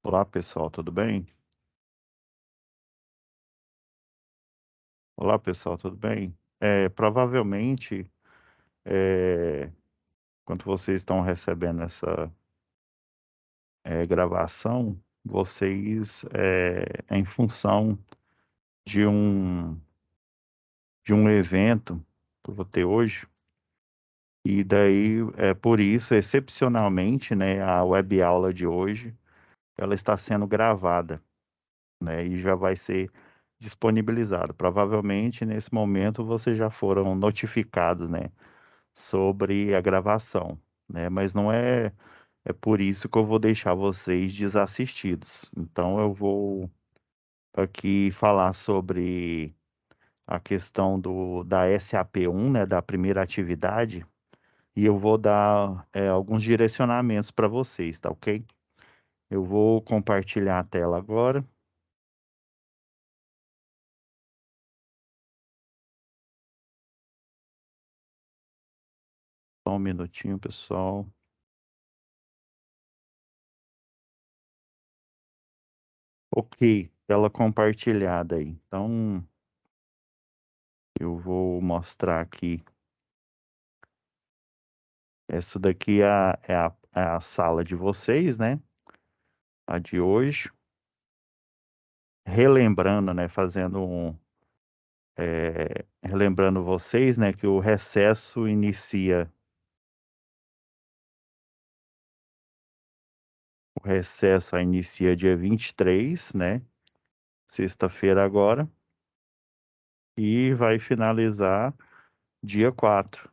Olá, pessoal, tudo bem? Olá, pessoal, tudo bem? Provavelmente, eh, quando vocês estão recebendo essa gravação, vocês é em função de um evento que eu vou ter hoje, e daí, por isso, excepcionalmente, né, a web aula de hoje, ela está sendo gravada, né, e já vai ser disponibilizada. Provavelmente, nesse momento, vocês já foram notificados, né, sobre a gravação, né, mas não é por isso que eu vou deixar vocês desassistidos. Então eu vou aqui falar sobre a questão da SAP1, né, da primeira atividade, e eu vou dar alguns direcionamentos para vocês, tá ok? Eu vou compartilhar a tela agora. Só um minutinho, pessoal. Ok, tela compartilhada aí. Então eu vou mostrar aqui. Essa daqui é a sala de vocês, né? A de hoje. Relembrando, né? Relembrando vocês, né? Que o recesso inicia dia 23, né? Sexta-feira agora. E vai finalizar dia 4,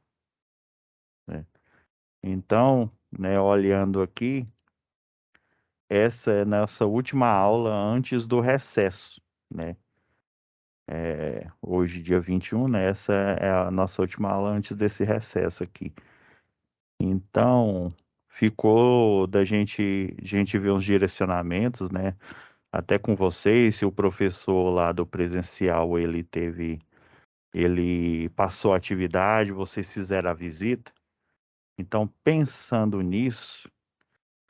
né? Então, né? Olhando aqui, essa é a nossa última aula antes do recesso, né? Hoje, dia 21, né? Essa é a nossa última aula antes desse recesso aqui. Então, ficou da gente ver uns direcionamentos, né? Até com vocês, se o professor lá do presencial, ele passou a atividade, vocês fizeram a visita. Então, pensando nisso,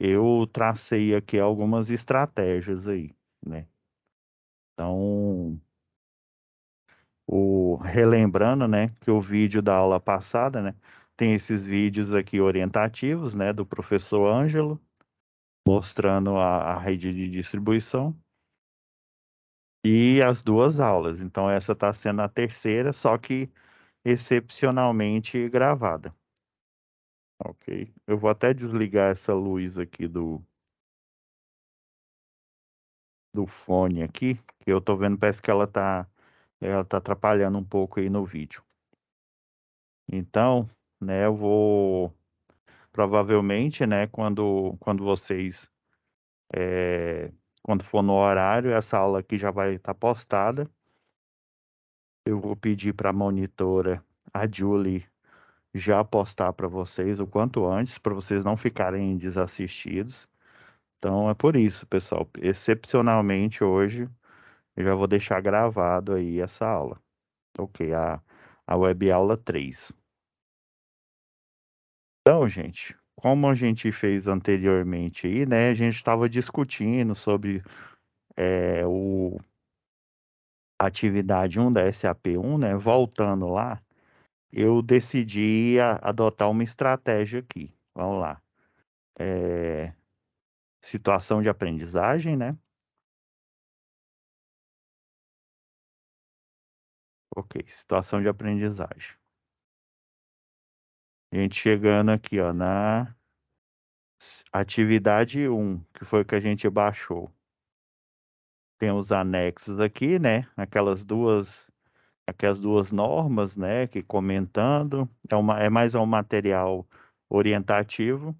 eu tracei aqui algumas estratégias aí, né? Então, relembrando, né, que o vídeo da aula passada, né, tem esses vídeos aqui orientativos, né, do professor Ângelo, mostrando a rede de distribuição e as duas aulas. Então, essa está sendo a terceira, só que excepcionalmente gravada, ok? Eu vou até desligar essa luz aqui do fone aqui, que eu tô vendo, parece que ela tá atrapalhando um pouco aí no vídeo. Então, né, eu vou provavelmente, né, quando vocês, é, quando for no horário, essa aula aqui já vai estar postada. Eu vou pedir para a monitora, a Julie, já postar para vocês o quanto antes, para vocês não ficarem desassistidos. Então é por isso, pessoal. Excepcionalmente hoje, eu já vou deixar gravado aí essa aula. Ok, a web aula 3. Então, gente, como a gente fez anteriormente aí, né? A gente estava discutindo sobre o atividade 1 da SAP1, né? Voltando lá, eu decidi adotar uma estratégia aqui. Vamos lá. É, situação de aprendizagem, né? Ok, situação de aprendizagem. A gente chegando aqui, ó, na atividade 1, que foi o que a gente baixou. Tem os anexos aqui, né? Aquelas duas normas, né? Que comentando, é mais um material orientativo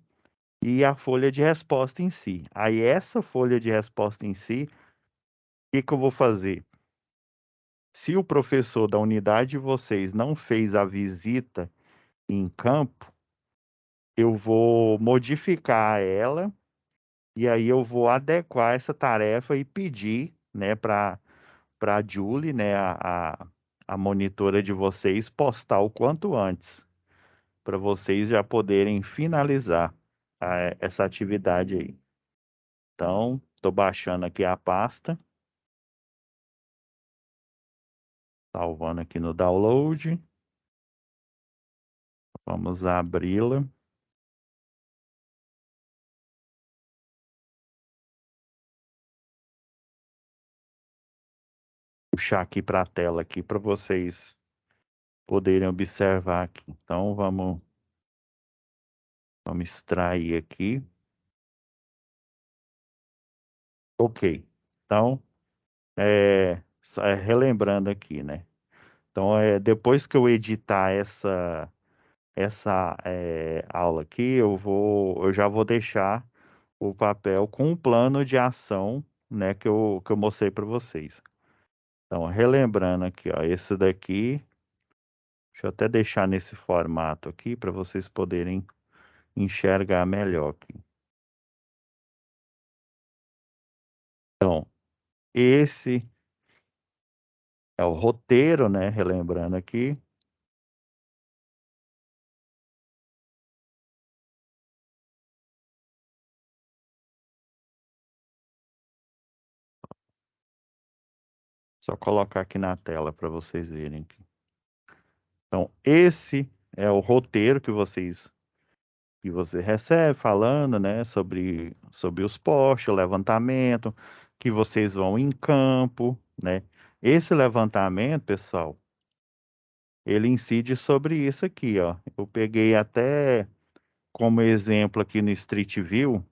e a folha de resposta em si. Aí essa folha de resposta em si, o que que eu vou fazer? Se o professor da unidade de vocês não fez a visita em campo, eu vou modificar ela e aí eu vou adequar essa tarefa e pedir, né, para a Julie, né, a monitora de vocês, postar o quanto antes, para vocês já poderem finalizar essa atividade aí. Então, estou baixando aqui a pasta, salvando aqui no download. Vamos abri-la. Puxar aqui para a tela aqui para vocês poderem observar aqui. Então, vamos extrair aqui. Ok. Então, relembrando aqui, né? Então, depois que eu editar essa aula aqui, eu já vou deixar o papel com um plano de ação, né, que eu mostrei para vocês. Então, relembrando aqui, ó, esse daqui, deixa eu até deixar nesse formato aqui para vocês poderem enxergar melhor aqui. Então, esse é o roteiro, né, relembrando aqui. Só colocar aqui na tela para vocês verem aqui. Então, esse é o roteiro que você recebe falando, né, sobre os postes, o levantamento, que vocês vão em campo, né? Esse levantamento, pessoal, ele incide sobre isso aqui, ó. Eu peguei até como exemplo aqui no Street View,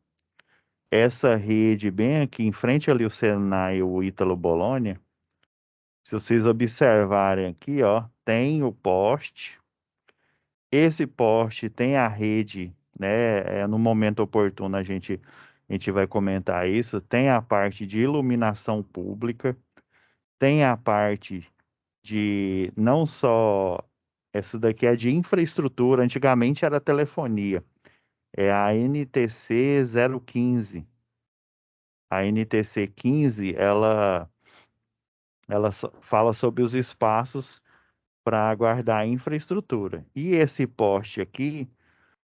essa rede bem aqui em frente ali o Senai e o Ítalo Bologna. Se vocês observarem aqui, ó, tem o poste. Esse poste tem a rede, né? No momento oportuno a gente vai comentar isso. Tem a parte de iluminação pública, tem a parte de não só essa daqui é de infraestrutura, antigamente era telefonia, é a NTC 015. A NTC 15, ela fala sobre os espaços para guardar a infraestrutura. E esse poste aqui,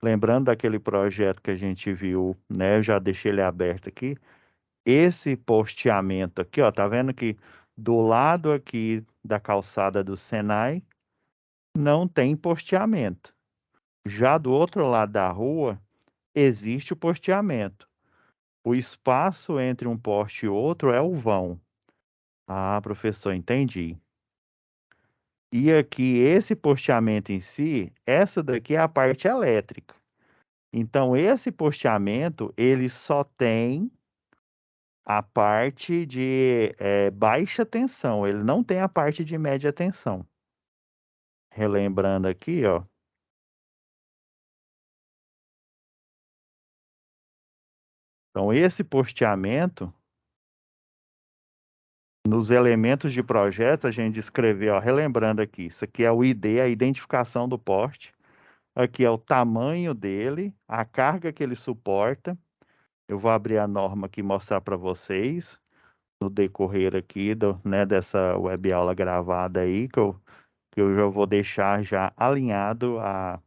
lembrando daquele projeto que a gente viu, né? Eu já deixei ele aberto aqui. Esse posteamento aqui, ó, tá vendo que do lado aqui da calçada do Senai não tem posteamento. Já do outro lado da rua existe o posteamento. O espaço entre um poste e outro é o vão. Ah, professor, entendi. E aqui esse posteamento em si, essa daqui é a parte elétrica. Então, esse posteamento, ele só tem a parte de baixa tensão, ele não tem a parte de média tensão. Relembrando aqui, ó. Então, esse posteamento, nos elementos de projeto, a gente escreveu, ó, relembrando aqui, isso aqui é o ID, a identificação do poste. Aqui é o tamanho dele, a carga que ele suporta. Eu vou abrir a norma aqui e mostrar para vocês. No decorrer aqui né, dessa web aula gravada aí, que eu já vou deixar já alinhado a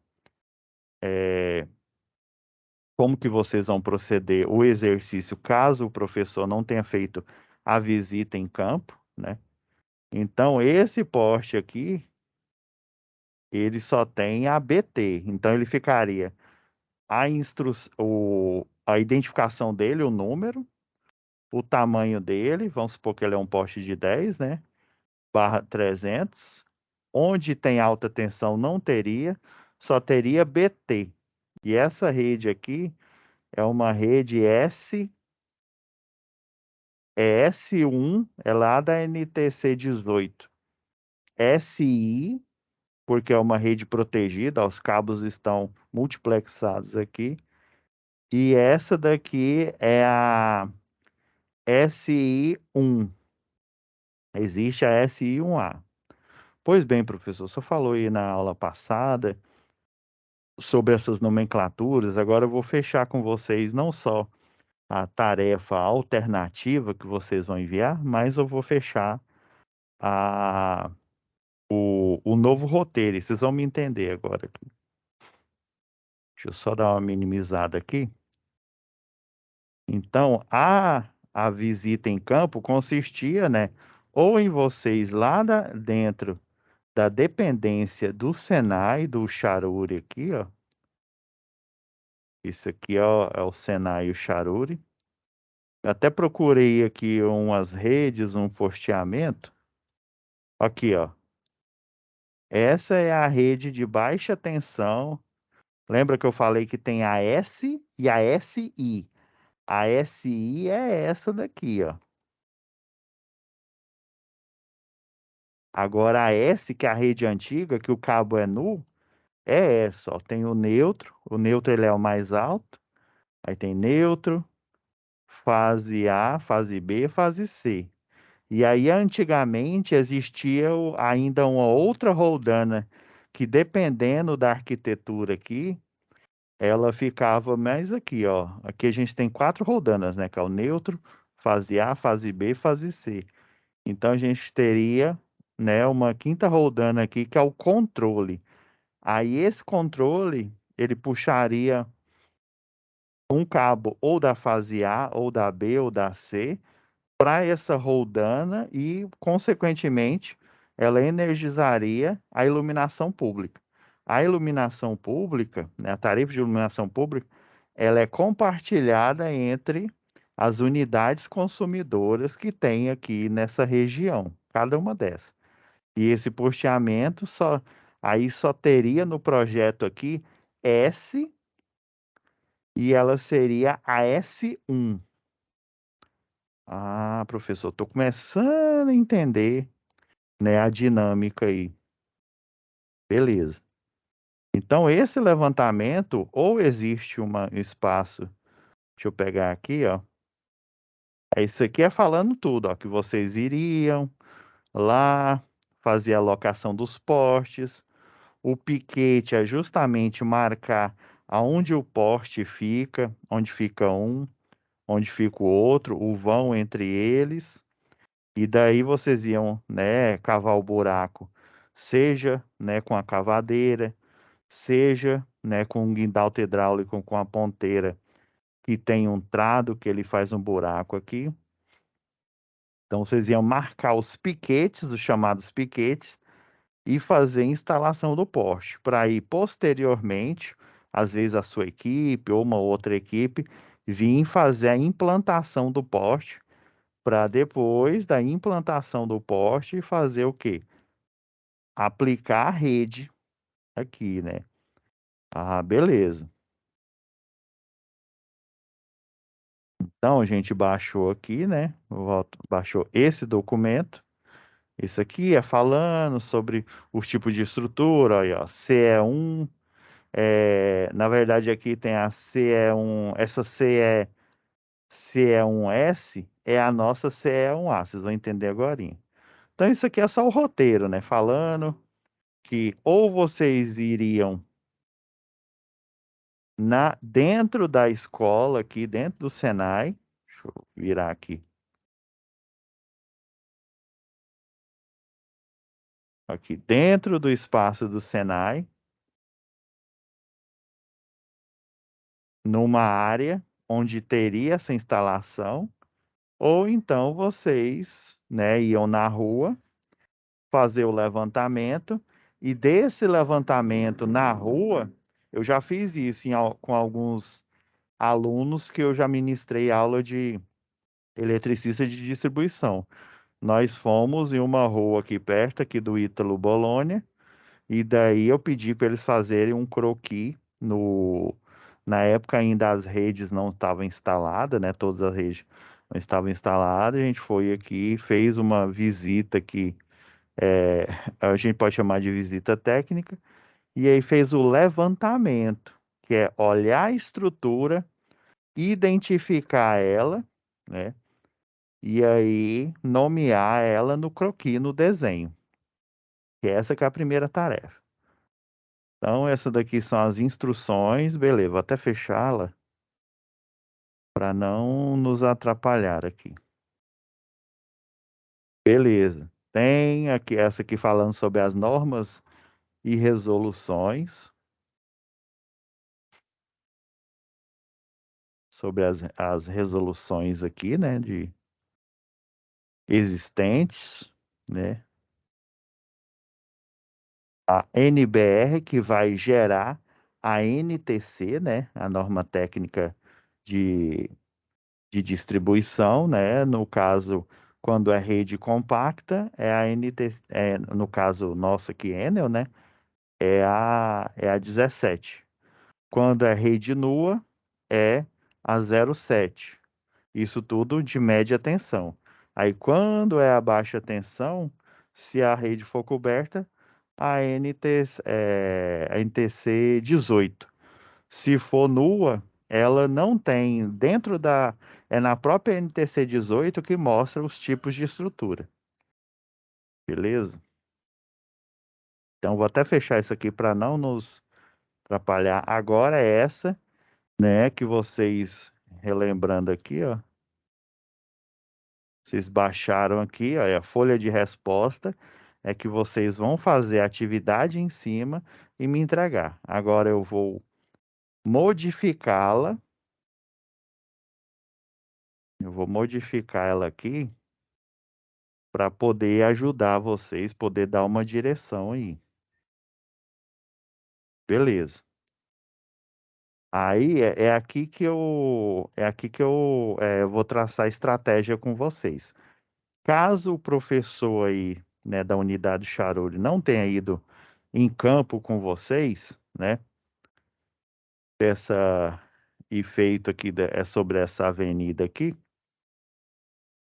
como que vocês vão proceder o exercício caso o professor não tenha feito a visita em campo, né? Então, esse poste aqui, ele só tem a BT, então ele ficaria a identificação dele, o número, o tamanho dele, vamos supor que ele é um poste de 10, né? Barra 300. Onde tem alta tensão não teria, só teria BT. E essa rede aqui é uma rede S1, é lá da NTC 18. SI, porque é uma rede protegida, os cabos estão multiplexados aqui. E essa daqui é a SI1. Existe a SI1A. Pois bem, professor, você falou aí na aula passada sobre essas nomenclaturas. Agora eu vou fechar com vocês não só a tarefa alternativa que vocês vão enviar, mas eu vou fechar a, o novo roteiro. E vocês vão me entender agora aqui. Deixa eu só dar uma minimizada aqui. Então, a visita em campo consistia, né, ou em vocês dentro da dependência do Senai, do Charuri aqui, ó. Isso aqui é o Senai e o Charuri. Eu até procurei aqui umas redes, um posteamento. Aqui, ó. Essa é a rede de baixa tensão. Lembra que eu falei que tem a S e a SI? A SI é essa daqui, ó. Agora a S, que é a rede antiga, que o cabo é nu, é essa, ó. Tem o neutro ele é o mais alto, aí tem neutro, fase A, fase B, fase C. E aí antigamente existia ainda uma outra roldana que dependendo da arquitetura aqui, ela ficava mais aqui, ó. Aqui a gente tem quatro roldanas, né? Que é o neutro, fase A, fase B, fase C. Então a gente teria, né, uma quinta roldana aqui que é o controle. Aí esse controle, ele puxaria um cabo ou da fase A, ou da B, ou da C, para essa roldana e, consequentemente, ela energizaria a iluminação pública. A iluminação pública, né, a tarifa de iluminação pública, ela é compartilhada entre as unidades consumidoras que tem aqui nessa região, cada uma dessas. E esse posteamento só teria no projeto aqui S e ela seria a S1. Ah, professor, estou começando a entender, né, a dinâmica aí. Beleza. Então, esse levantamento, ou existe um espaço, deixa eu pegar aqui, ó. Isso aqui é falando tudo, ó, que vocês iriam lá fazer a locação dos postes. O piquete é justamente marcar aonde o poste fica, onde fica um, onde fica o outro, o vão entre eles. E daí vocês iam, né, cavar o buraco, seja, né, com a cavadeira, seja, né, com um guindalto hidráulico com a ponteira, que tem um trado que ele faz um buraco aqui. Então vocês iam marcar os piquetes, os chamados piquetes, e fazer a instalação do poste, para aí posteriormente, às vezes a sua equipe ou uma outra equipe, vir fazer a implantação do poste, para depois da implantação do poste fazer o quê? Aplicar a rede aqui, né? Ah, beleza. Então a gente baixou aqui, né? Baixou esse documento. Isso aqui é falando sobre os tipos de estrutura, aí, ó, CE1, na verdade aqui tem a CE1, essa CE1S é a nossa CE1A, vocês vão entender agora. Então isso aqui é só o roteiro, né? Falando que ou vocês iriam dentro da escola, aqui dentro do Senai, deixa eu virar aqui dentro do espaço do Senai, numa área onde teria essa instalação, ou então vocês, né, iam na rua fazer o levantamento, e desse levantamento na rua, eu já fiz isso com alguns alunos que eu já ministrei aula de eletricista de distribuição. Nós fomos em uma rua aqui perto, aqui do Ítalo Bologna, e daí eu pedi para eles fazerem um croquis na época ainda as redes não estavam instaladas, né? Todas as redes não estavam instaladas. A gente foi aqui, fez uma visita aqui, é, a gente pode chamar de visita técnica, e aí fez o levantamento, que é olhar a estrutura, identificar ela, né? E aí nomear ela no croquis, no desenho. Que essa que é a primeira tarefa. Então, essa daqui são as instruções, beleza, vou até fechá-la para não nos atrapalhar aqui. Beleza. Tem aqui essa aqui falando sobre as normas e resoluções. sobre as resoluções aqui, né, de existentes, né? A NBR que vai gerar a NTC, né, a norma técnica de, de distribuição, né? No caso, quando é rede compacta, é a NTC, no caso nosso aqui, Enel, né? É a 17. Quando é rede nua, é a 07. Isso tudo de média tensão. Aí, quando é a baixa tensão, se a rede for coberta, a NTC 18. Se for nua, ela não tem dentro da. É na própria NTC 18 que mostra os tipos de estrutura. Beleza? Então, vou até fechar isso aqui para não nos atrapalhar. Agora é essa, né, que vocês, relembrando aqui, ó, vocês baixaram aqui, ó, é a folha de resposta, é que vocês vão fazer a atividade em cima e me entregar. Agora eu vou modificá-la, eu vou modificar ela aqui para poder ajudar vocês, poder dar uma direção aí. Beleza. Aí é aqui que eu vou traçar estratégia com vocês. Caso o professor aí, né, da unidade Charolho não tenha ido em campo com vocês, né, dessa e feito aqui é sobre essa avenida aqui,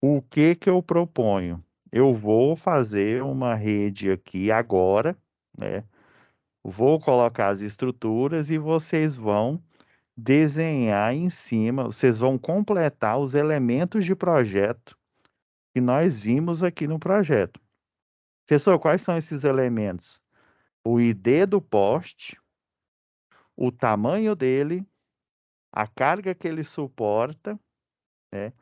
o que que eu proponho? Eu vou fazer uma rede aqui agora, né? Vou colocar as estruturas e vocês vão desenhar em cima, vocês vão completar os elementos de projeto que nós vimos aqui no projeto. Professor, quais são esses elementos? O ID do poste, o tamanho dele, a carga que ele suporta, né?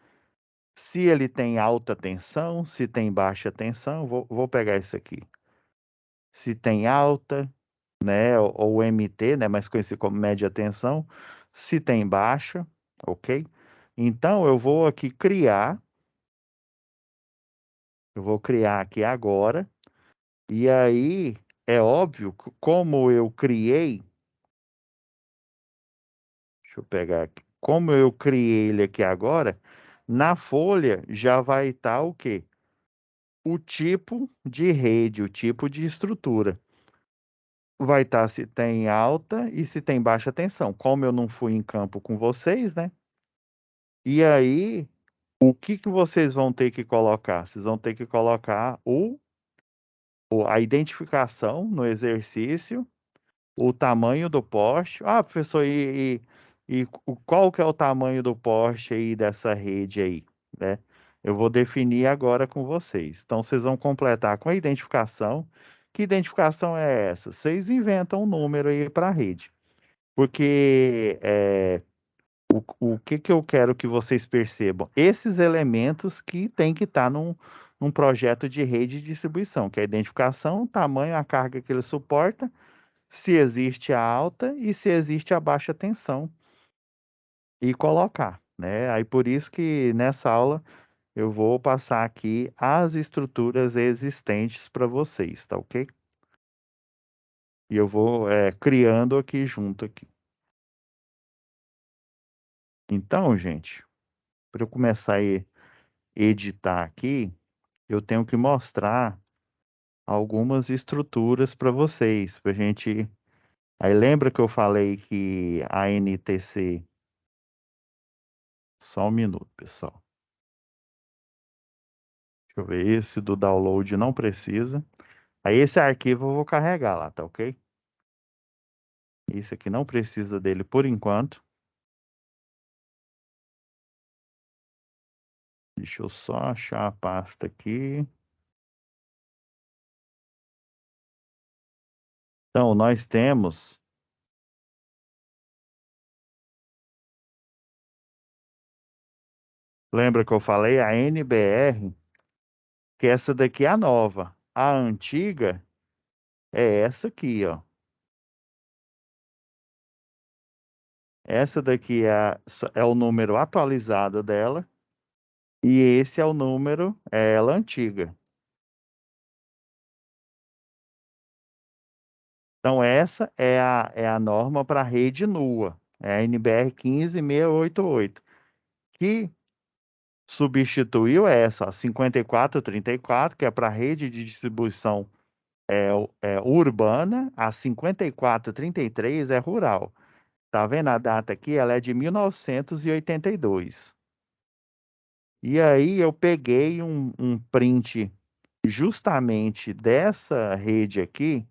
Se ele tem alta tensão, se tem baixa tensão, vou pegar isso aqui. Se tem alta, né, ou MT, né, mais conhecido como média tensão, se tem baixa, ok? Então eu vou criar aqui agora, e aí é óbvio, como eu criei, deixa eu pegar aqui, como eu criei ele aqui agora, na folha já vai estar o quê? O tipo de rede, o tipo de estrutura. Vai estar se tem alta e se tem baixa tensão. Como eu não fui em campo com vocês, né? E aí, o que que vocês vão ter que colocar? Vocês vão ter que colocar a identificação no exercício, o tamanho do poste. Ah, professor, qual que é o tamanho do poste aí dessa rede aí, né? Eu vou definir agora com vocês. Então, vocês vão completar com a identificação. Que identificação é essa? Vocês inventam um número aí para a rede. Porque o que que eu quero que vocês percebam? Esses elementos que tem que estar num projeto de rede de distribuição, que é a identificação, o tamanho, a carga que ele suporta, se existe a alta e se existe a baixa tensão, e colocar, né? Aí por isso que nessa aula eu vou passar aqui as estruturas existentes para vocês, tá ok? E eu vou criando aqui junto aqui. Então, gente, para eu começar a editar aqui, eu tenho que mostrar algumas estruturas para vocês, para gente. Aí lembra que eu falei que a NTC. Só um minuto, pessoal. Deixa eu ver, esse do download não precisa. Aí esse arquivo eu vou carregar lá, tá ok? Esse aqui não precisa dele por enquanto. Deixa eu só achar a pasta aqui. Então, nós temos. Lembra que eu falei a NBR, que essa daqui é a nova. A antiga é essa aqui, ó. Essa daqui é o número atualizado dela e esse é o número, é ela antiga. Então, essa é a norma para rede nua, é a NBR 15688, que substituiu essa, a 5434, que é para rede de distribuição urbana, a 5433 é rural. Tá vendo a data aqui? Ela é de 1982. E aí eu peguei um print justamente dessa rede aqui,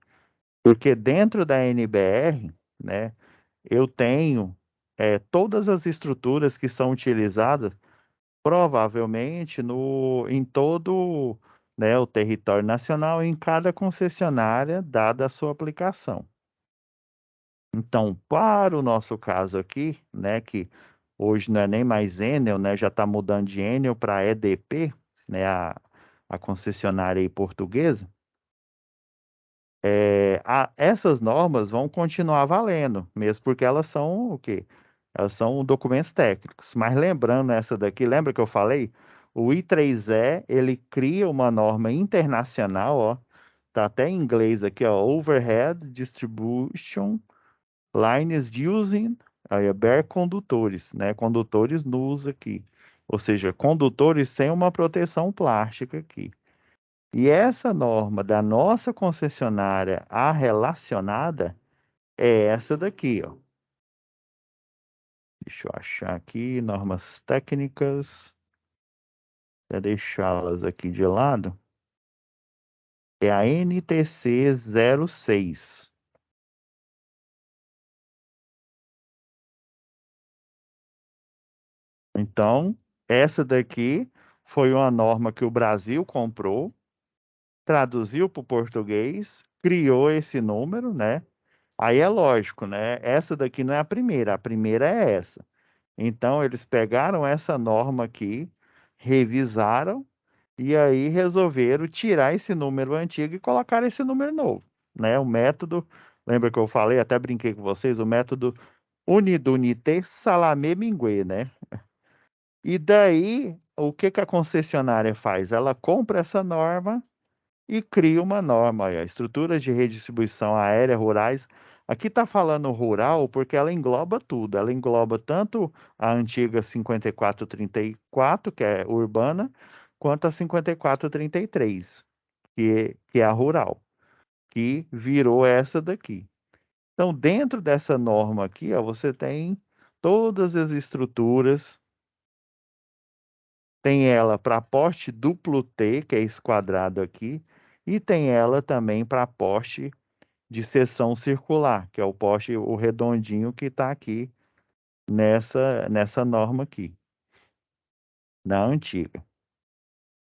porque dentro da NBR, né, eu tenho todas as estruturas que são utilizadas provavelmente em todo, né, o território nacional, em cada concessionária, dada a sua aplicação. Então, para o nosso caso aqui, né, que hoje não é nem mais Enel, né, já está mudando de Enel para EDP, né, a concessionária aí portuguesa, essas normas vão continuar valendo, mesmo porque elas são o quê? Elas são documentos técnicos. Mas lembrando essa daqui, lembra que eu falei? O I3E, ele cria uma norma internacional, ó, tá até em inglês aqui, ó, Overhead Distribution Lines Using bare condutores, né? Condutores nus aqui. Ou seja, condutores sem uma proteção plástica aqui. E essa norma da nossa concessionária, a relacionada, é essa daqui, ó. Deixa eu achar aqui, normas técnicas, para deixá-las aqui de lado. É a NTC 06. Então, essa daqui foi uma norma que o Brasil comprou, traduziu para o português, criou esse número, né? Aí é lógico, né? Essa daqui não é a primeira é essa. Então, eles pegaram essa norma aqui, revisaram e aí resolveram tirar esse número antigo e colocar esse número novo, né? O método, lembra que eu falei, até brinquei com vocês, o método Unidunité Salamé Mingué, né? E daí, o que que a concessionária faz? Ela compra essa norma e cria uma norma, aí, a estrutura de redistribuição aérea rurais. Aqui está falando rural porque ela engloba tudo. Ela engloba tanto a antiga 5434, que é urbana, quanto a 5433, que é a rural, que virou essa daqui. Então, dentro dessa norma aqui, ó, você tem todas as estruturas. Tem ela para poste duplo T, que é esse quadrado aqui, e tem ela também para poste de seção circular, que é o poste, o redondinho que está aqui nessa norma aqui, na antiga.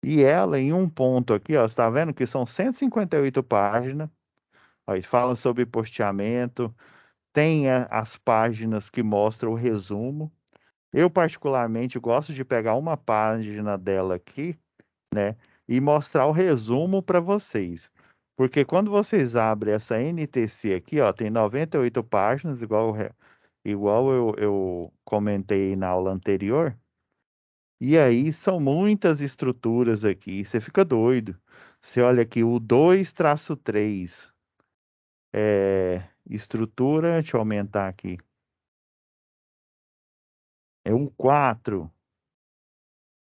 E ela, em um ponto aqui, ó, você está vendo que são 158 páginas, ó, e fala sobre posteamento, tem as páginas que mostram o resumo. Eu, particularmente, gosto de pegar uma página dela aqui, né, e mostrar o resumo para vocês. Porque quando vocês abrem essa NTC aqui, ó, tem 98 páginas, igual eu comentei na aula anterior, e aí são muitas estruturas aqui, você fica doido. Você olha aqui, o 2-3 estrutura, deixa eu aumentar aqui, é o 4.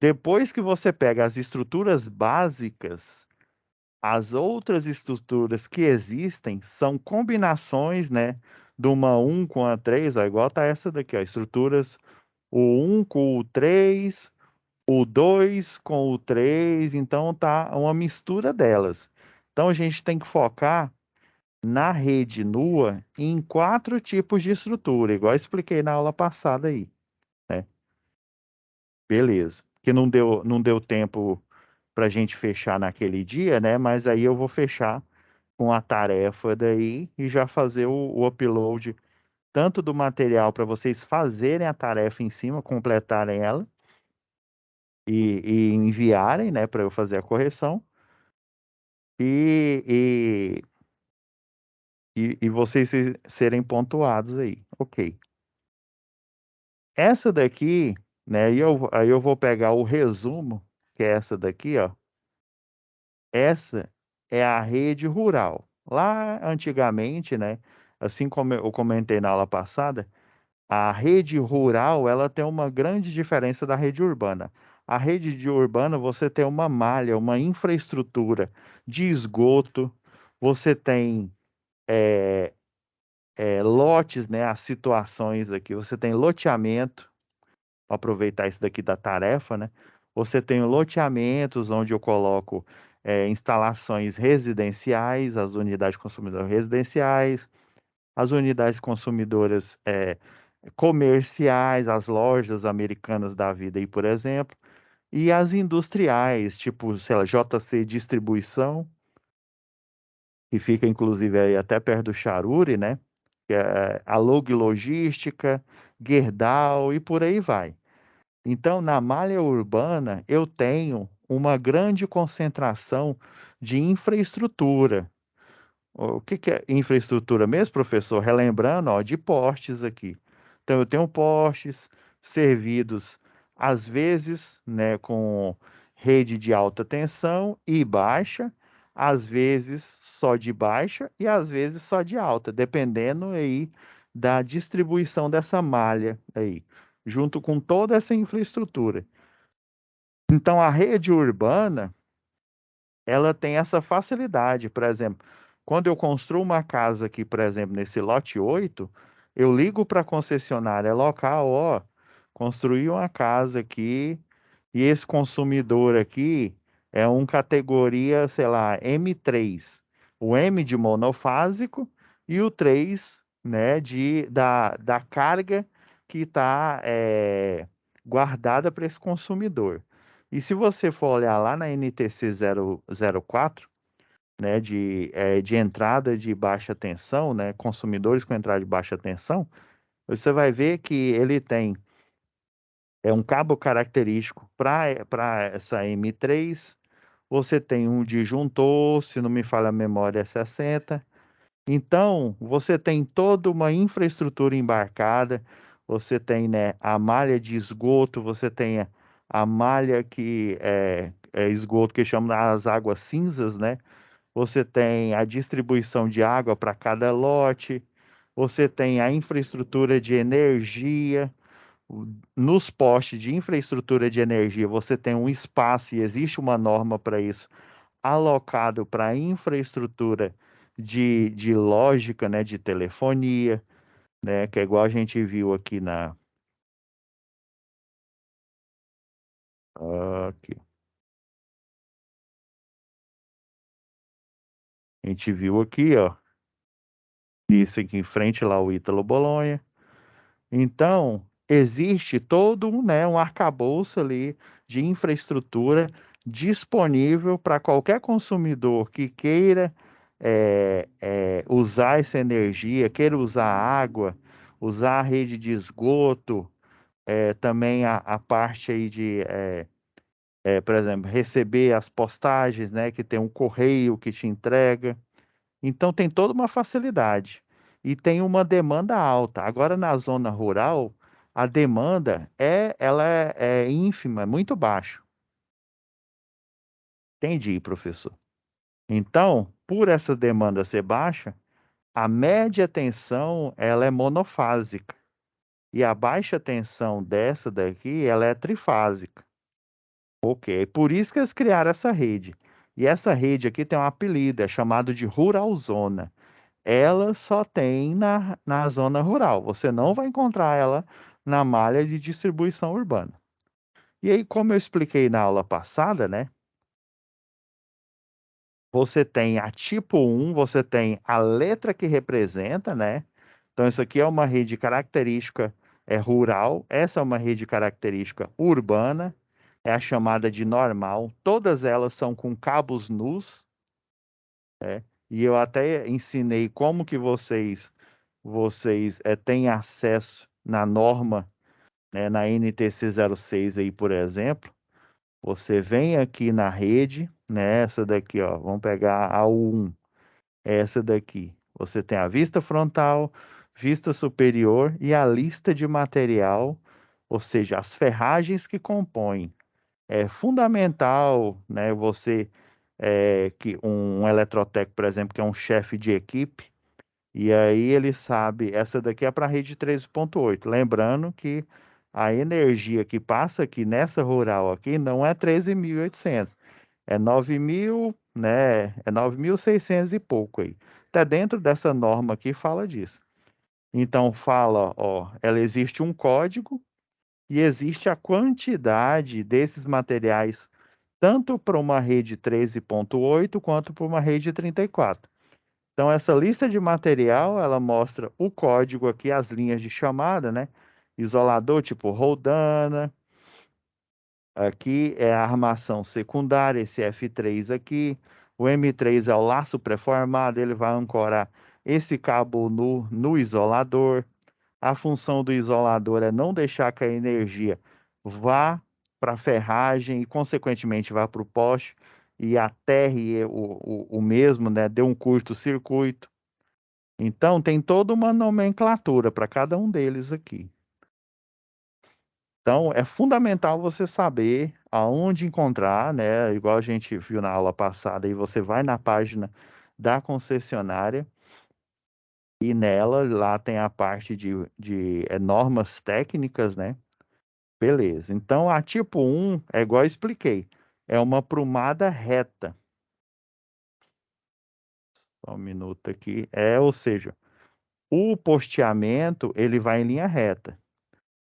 Depois que você pega as estruturas básicas, as outras estruturas que existem são combinações, né, de uma 1 com a 3, ó, igual tá essa daqui, ó, estruturas o 1 com o 3, o 2 com o 3, então tá uma mistura delas. Então a gente tem que focar na rede nua em 4 tipos de estrutura, igual eu expliquei na aula passada aí, né? Beleza. Que não deu tempo para a gente fechar naquele dia, né? Mas aí eu vou fechar com a tarefa daí e já fazer o upload tanto do material para vocês fazerem a tarefa em cima, completarem ela e enviarem, né, para eu fazer a correção e, e vocês serem pontuados aí. Ok. Essa daqui, né? Aí eu vou pegar o resumo, que é essa daqui, ó. Essa é a rede rural. Lá antigamente, né? Assim como eu comentei na aula passada, a rede rural, ela tem uma grande diferença da rede urbana. A rede de urbana, você tem uma malha, uma infraestrutura de esgoto, você tem lotes, né? As situações aqui, você tem loteamento, vou aproveitar isso daqui da tarefa, né? Você tem loteamentos onde eu coloco instalações residenciais, as unidades consumidoras residenciais, as unidades consumidoras comerciais, as lojas americanas da vida aí, por exemplo, e as industriais, tipo, sei lá, JC Distribuição, que fica inclusive aí até perto do Charuri, né? Que é a Log Logística, Gerdau e por aí vai. Então, na malha urbana, eu tenho uma grande concentração de infraestrutura. O que que é infraestrutura mesmo, professor? Relembrando, ó, de postes aqui. Então, eu tenho postes servidos, às vezes, né, com rede de alta tensão e baixa, às vezes só de baixa e às vezes só de alta, dependendo aí da distribuição dessa malha aí, junto com toda essa infraestrutura. Então, a rede urbana ela tem essa facilidade. Por exemplo, quando eu construo uma casa aqui, por exemplo, nesse lote 8, eu ligo para a concessionária local, ó, construí uma casa aqui e esse consumidor aqui é um categoria, sei lá, M3. O M de monofásico e o 3, né, da carga que está guardada para esse consumidor. E se você for olhar lá na NTC 004, né, de entrada de baixa tensão, né, consumidores com entrada de baixa tensão, você vai ver que ele tem um cabo característico para essa M3, você tem um disjuntor, se não me falha a memória, é 60. Então, você tem toda uma infraestrutura embarcada, você tem, né, a malha de esgoto, você tem a malha que é esgoto que chama as águas cinzas, né? Você tem a distribuição de água para cada lote, você tem a infraestrutura de energia. Nos postes de infraestrutura de energia, você tem um espaço e existe uma norma para isso alocado para infraestrutura de lógica, né, de telefonia, né, que é igual a gente viu aqui aqui. A gente viu aqui, ó, isso aqui em frente lá o Ítalo Bolonha. Então, existe todo um, né, um arcabouço ali de infraestrutura disponível para qualquer consumidor que queira usar essa energia, queira usar água, usar a rede de esgoto, também a parte aí por exemplo, receber as postagens, né, que tem um correio que te entrega. Então tem toda uma facilidade e tem uma demanda alta. Agora na zona rural, a demanda ela é ínfima, é muito baixa. Entendi, professor. Então, por essa demanda ser baixa, a média tensão ela é monofásica e a baixa tensão dessa daqui ela é trifásica. Ok, por isso que eles criaram essa rede. E essa rede aqui tem um apelido, é chamado de Rural Zona. Ela só tem na zona rural. Você não vai encontrar ela na malha de distribuição urbana. E aí, como eu expliquei na aula passada, né? Você tem a tipo um, você tem a letra que representa, né? Então, isso aqui é uma rede característica rural, essa é uma rede característica urbana, é a chamada de normal. Todas elas são com cabos nus, né? E eu até ensinei como que vocês têm acesso na norma, né, na NTC 06 aí, por exemplo. Você vem aqui na rede, né, essa daqui, ó, vamos pegar a U1, essa daqui. Você tem a vista frontal, vista superior e a lista de material ou seja, as ferragens que compõem. É fundamental, né, você, que um eletrotécnico, por exemplo, que é um chefe de equipe, e aí ele sabe, essa daqui é para a rede 13.8. Lembrando que a energia que passa aqui nessa rural aqui não é 13.800, é 9.000, né? É 9.600 e pouco aí. Até dentro dessa norma aqui fala disso. Então fala, ó, ela existe um código e existe a quantidade desses materiais tanto para uma rede 13.8 quanto para uma rede 34. Então, essa lista de material, ela mostra o código aqui, as linhas de chamada, né? Isolador tipo Roldana. Aqui é a armação secundária, esse F3 aqui. O M3 é o laço pré-formado, ele vai ancorar esse cabo no isolador. A função do isolador é não deixar que a energia vá para a ferragem e, consequentemente, vá para o poste e aterre o mesmo, né? Dê um curto-circuito. Então, tem toda uma nomenclatura para cada um deles aqui. Então, é fundamental você saber aonde encontrar, né? Igual a gente viu na aula passada, e você vai na página da concessionária e nela, lá tem a parte de normas técnicas, né? Beleza. Então, a tipo 1 é igual eu expliquei, é uma prumada reta. Só um minuto aqui. Ou seja, o posteamento, ele vai em linha reta.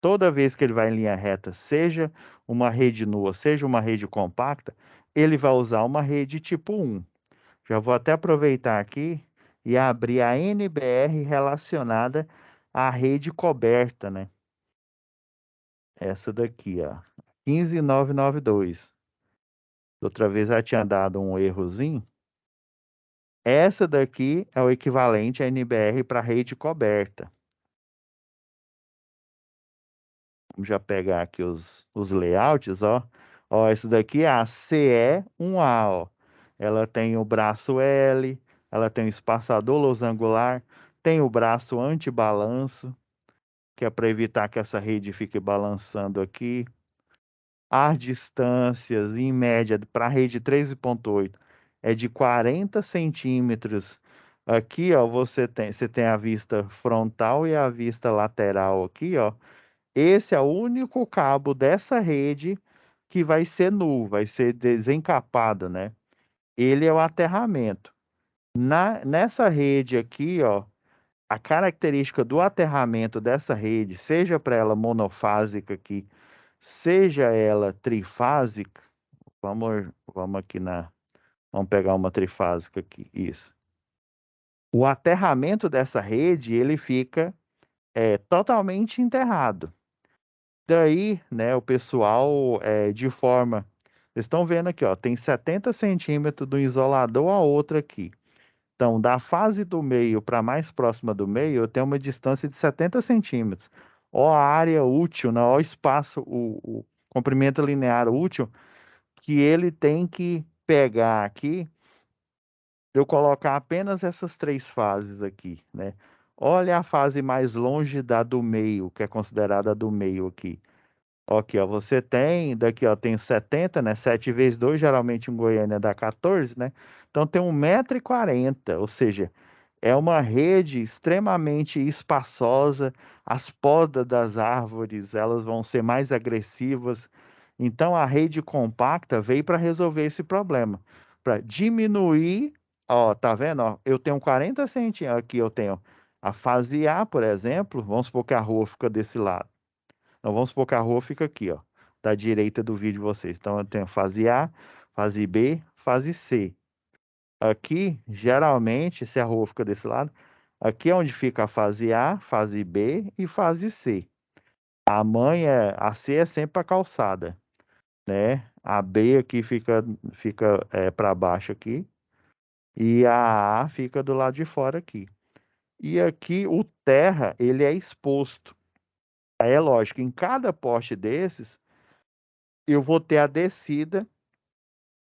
Toda vez que ele vai em linha reta, seja uma rede nua, seja uma rede compacta, ele vai usar uma rede tipo 1. Já vou até aproveitar aqui e abrir a NBR relacionada à rede coberta, né? Essa daqui, ó, 15992. Outra vez ela tinha dado um errozinho. Essa daqui é o equivalente a NBR para rede coberta. Vamos já pegar aqui os layouts, ó. Ó, esse daqui é a CE1A, ó. Ela tem o braço L, ela tem o espaçador losangular, tem o braço antibalanço, que é para evitar que essa rede fique balançando aqui. As distâncias, em média, para a rede 13.8, é de 40 centímetros. Aqui, ó, você tem a vista frontal e a vista lateral aqui, ó. Esse é o único cabo dessa rede que vai ser nu, vai ser desencapado, né? Ele é o aterramento. Nessa rede aqui, ó, a característica do aterramento dessa rede, seja para ela monofásica aqui, seja ela trifásica, vamos aqui vamos pegar uma trifásica aqui, isso. O aterramento dessa rede, ele fica totalmente enterrado. Daí, né, o pessoal de forma. Vocês estão vendo aqui, ó, tem 70 centímetros do isolador a outra aqui. Então, da fase do meio para mais próxima do meio, eu tenho uma distância de 70 centímetros. Ó a área útil, né, ó o espaço, o comprimento linear útil que ele tem que pegar aqui, eu colocar apenas essas três fases aqui, né? Olha a fase mais longe da do meio, que é considerada a do meio aqui. Aqui, ó, você tem, daqui, ó, tem 70, né? 7 vezes 2, geralmente em Goiânia dá 14, né? Então tem 1,40 m, ou seja, é uma rede extremamente espaçosa, as podas das árvores, elas vão ser mais agressivas. Então a rede compacta veio para resolver esse problema, para diminuir, ó, tá vendo, ó? Eu tenho 40 centímetros, aqui eu tenho a fase A, por exemplo, vamos supor que a rua fica desse lado. Então, vamos supor que a rua fica aqui, ó, da direita do vídeo de vocês. Então, eu tenho fase A, fase B, fase C. Aqui, geralmente, se a rua fica desse lado, aqui é onde fica a fase A, fase B e fase C. A C é sempre a calçada, né? A B aqui fica para baixo aqui e a fica do lado de fora aqui. E aqui o terra, ele é exposto. Aí é lógico, em cada poste desses, eu vou ter a descida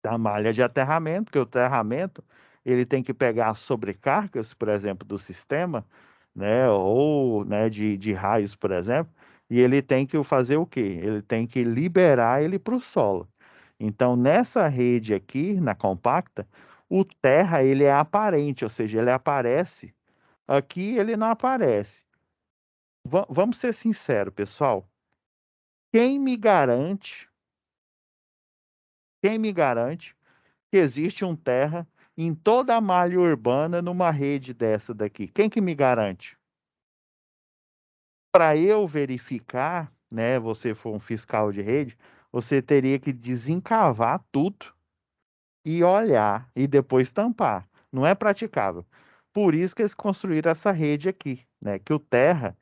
da malha de aterramento, porque o aterramento ele tem que pegar as sobrecargas, por exemplo, do sistema, né, ou né, de raios, por exemplo, e ele tem que fazer o quê? Ele tem que liberar ele para o solo. Então, nessa rede aqui, na compacta, o terra ele é aparente, ou seja, ele aparece. Aqui ele não aparece. Vamos ser sinceros, pessoal. Quem me garante, quem me garante que existe um terra em toda a malha urbana numa rede dessa daqui? Quem que me garante? Para eu verificar, né, você for um fiscal de rede, você teria que desencavar tudo e olhar e depois tampar. Não é praticável. Por isso que eles construíram essa rede aqui, né? Que o terra,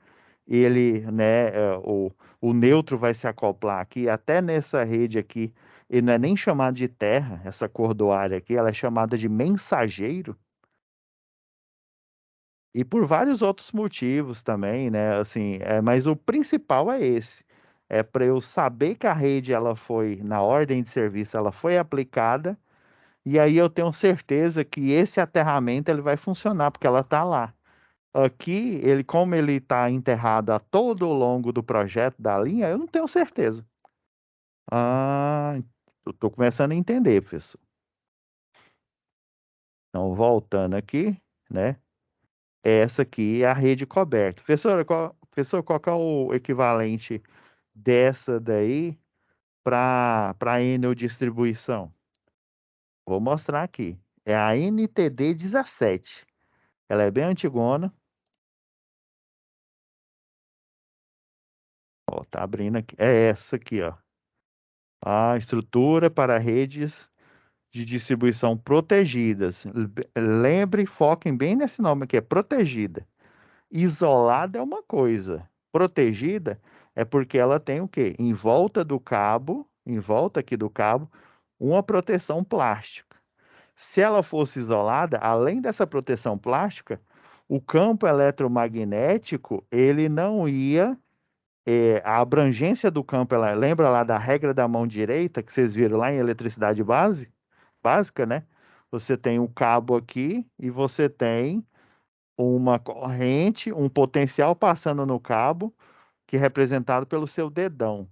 ele, né, o neutro vai se acoplar aqui, até nessa rede aqui, ele não é nem chamado de terra, essa cordoária aqui, ela é chamada de mensageiro, e por vários outros motivos também, né? Assim, mas o principal é esse. É para eu saber que a rede ela foi, na ordem de serviço, ela foi aplicada, e aí eu tenho certeza que esse aterramento ele vai funcionar, porque ela está lá. Aqui, ele, como ele está enterrado a todo o longo do projeto da linha, eu não tenho certeza. Ah, eu estou começando a entender, professor. Então, voltando aqui, né? Essa aqui é a rede coberta. Professor, qual que é o equivalente dessa daí para Enel distribuição? Vou mostrar aqui. É a NTD 17. Ela é bem antigona. Ó, tá abrindo aqui. É essa aqui, ó. A estrutura para redes de distribuição protegidas. Lembre e foquem bem nesse nome aqui, é protegida. Isolada é uma coisa, protegida é porque ela tem o quê? Em volta do cabo, em volta aqui do cabo, uma proteção plástica. Se ela fosse isolada, além dessa proteção plástica, o campo eletromagnético, ele não ia, a abrangência do campo, ela lembra lá da regra da mão direita que vocês viram lá em eletricidade básica, né? Você tem um cabo aqui e você tem uma corrente, um potencial passando no cabo, que é representado pelo seu dedão.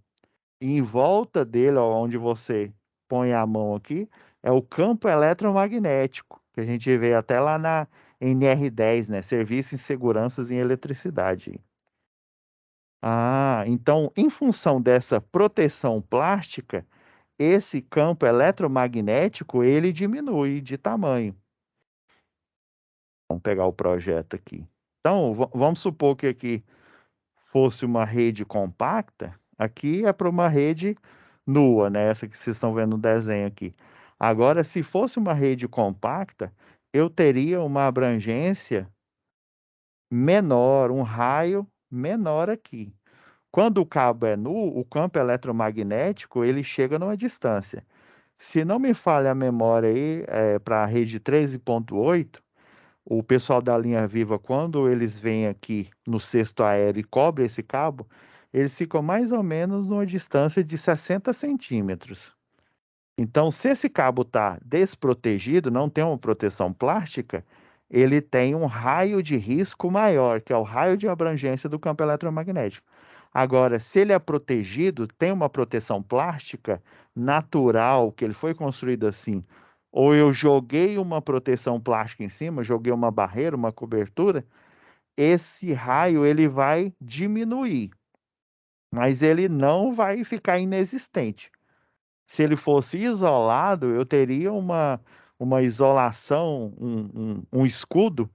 E em volta dele, ó, onde você põe a mão aqui, é o campo eletromagnético, que a gente vê até lá na NR10, né? Serviço em Seguranças em Eletricidade. Ah, então, em função dessa proteção plástica, esse campo eletromagnético ele diminui de tamanho. Vamos pegar o projeto aqui. Então, vamos supor que aqui fosse uma rede compacta, aqui é para uma rede nua, né? Essa que vocês estão vendo no desenho aqui. Agora, se fosse uma rede compacta, eu teria uma abrangência menor, um raio menor aqui. Quando o cabo é nu, o campo eletromagnético ele chega numa distância. Se não me falha a memória aí, para a rede 13.8, o pessoal da linha Viva, quando eles vêm aqui no cesto aéreo e cobrem esse cabo, eles ficam mais ou menos numa distância de 60 centímetros. Então, se esse cabo está desprotegido, não tem uma proteção plástica, ele tem um raio de risco maior, que é o raio de abrangência do campo eletromagnético. Agora, se ele é protegido, tem uma proteção plástica natural, que ele foi construído assim, ou eu joguei uma proteção plástica em cima, joguei uma barreira, uma cobertura, esse raio ele vai diminuir, mas ele não vai ficar inexistente. Se ele fosse isolado, eu teria uma isolação, um escudo,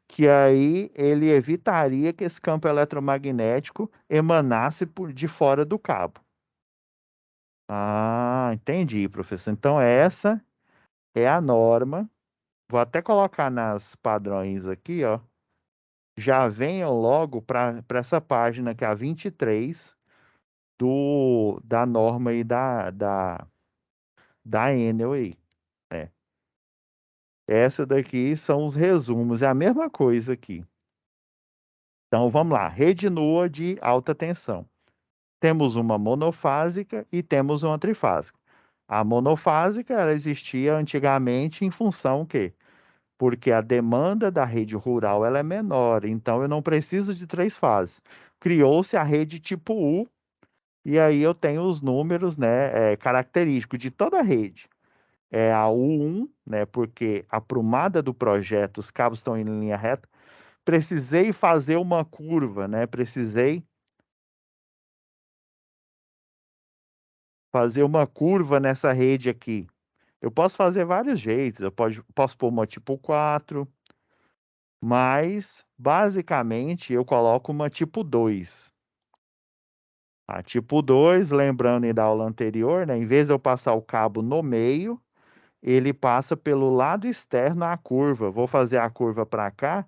que aí ele evitaria que esse campo eletromagnético emanasse de fora do cabo. Ah, entendi, professor. Então, essa é a norma. Vou até colocar nas padrões aqui, ó. Já venham logo para essa página que é a 23 da norma aí da Enel aí. É. Essa daqui são os resumos, é a mesma coisa aqui. Então vamos lá, rede nua de alta tensão. Temos uma monofásica e temos uma trifásica. A monofásica ela existia antigamente em função o quê? Porque a demanda da rede rural ela é menor, então eu não preciso de três fases. criou-se a rede tipo U, e aí eu tenho os números, né, característicos de toda a rede. É a U1, né, porque a aprumada do projeto, os cabos estão em linha reta. Precisei fazer uma curva, né? Precisei fazer uma curva nessa rede aqui. Eu posso fazer vários jeitos, posso pôr uma tipo 4, mas basicamente eu coloco uma tipo 2. A tipo 2, lembrando aí da aula anterior, né? Em vez de eu passar o cabo no meio, ele passa pelo lado externo à curva. Vou fazer a curva para cá,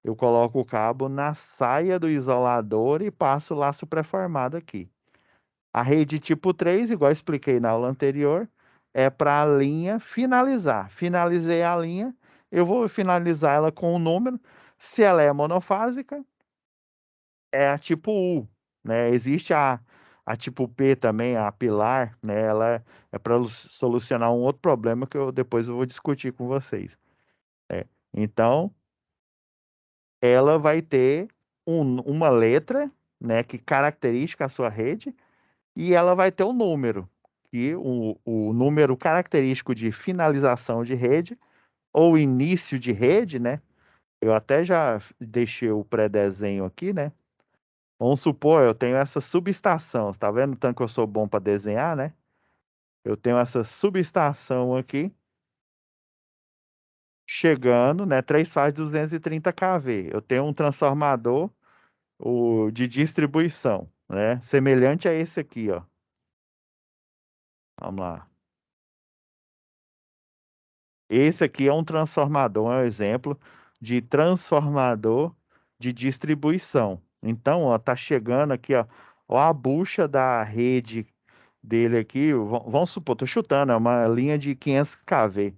eu coloco o cabo na saia do isolador e passo o laço pré-formado aqui. A rede tipo 3, igual expliquei na aula anterior, é para a linha finalizar. Finalizei a linha, eu vou finalizar ela com um número. Se ela é monofásica, é a tipo U, né? Existe a tipo P também, a pilar, né? Ela é para solucionar um outro problema que eu depois eu vou discutir com vocês. Então, ela vai ter uma letra, né, que caracteriza a sua rede, e ela vai ter um número, que o número característico de finalização de rede ou início de rede, né? Eu até já deixei o pré-desenho aqui, né? Vamos supor, eu tenho essa subestação, tá vendo o tanto que eu sou bom para desenhar, né? Eu tenho essa subestação aqui, chegando, né? Três fases 230 kV. Eu tenho um transformador de distribuição, né? Semelhante a esse aqui, ó. Vamos lá. Esse aqui é um transformador, é um exemplo de transformador de distribuição. Então, ó, tá chegando aqui, ó a bucha da rede dele aqui. Vamos supor, tô chutando, é uma linha de 500 kV.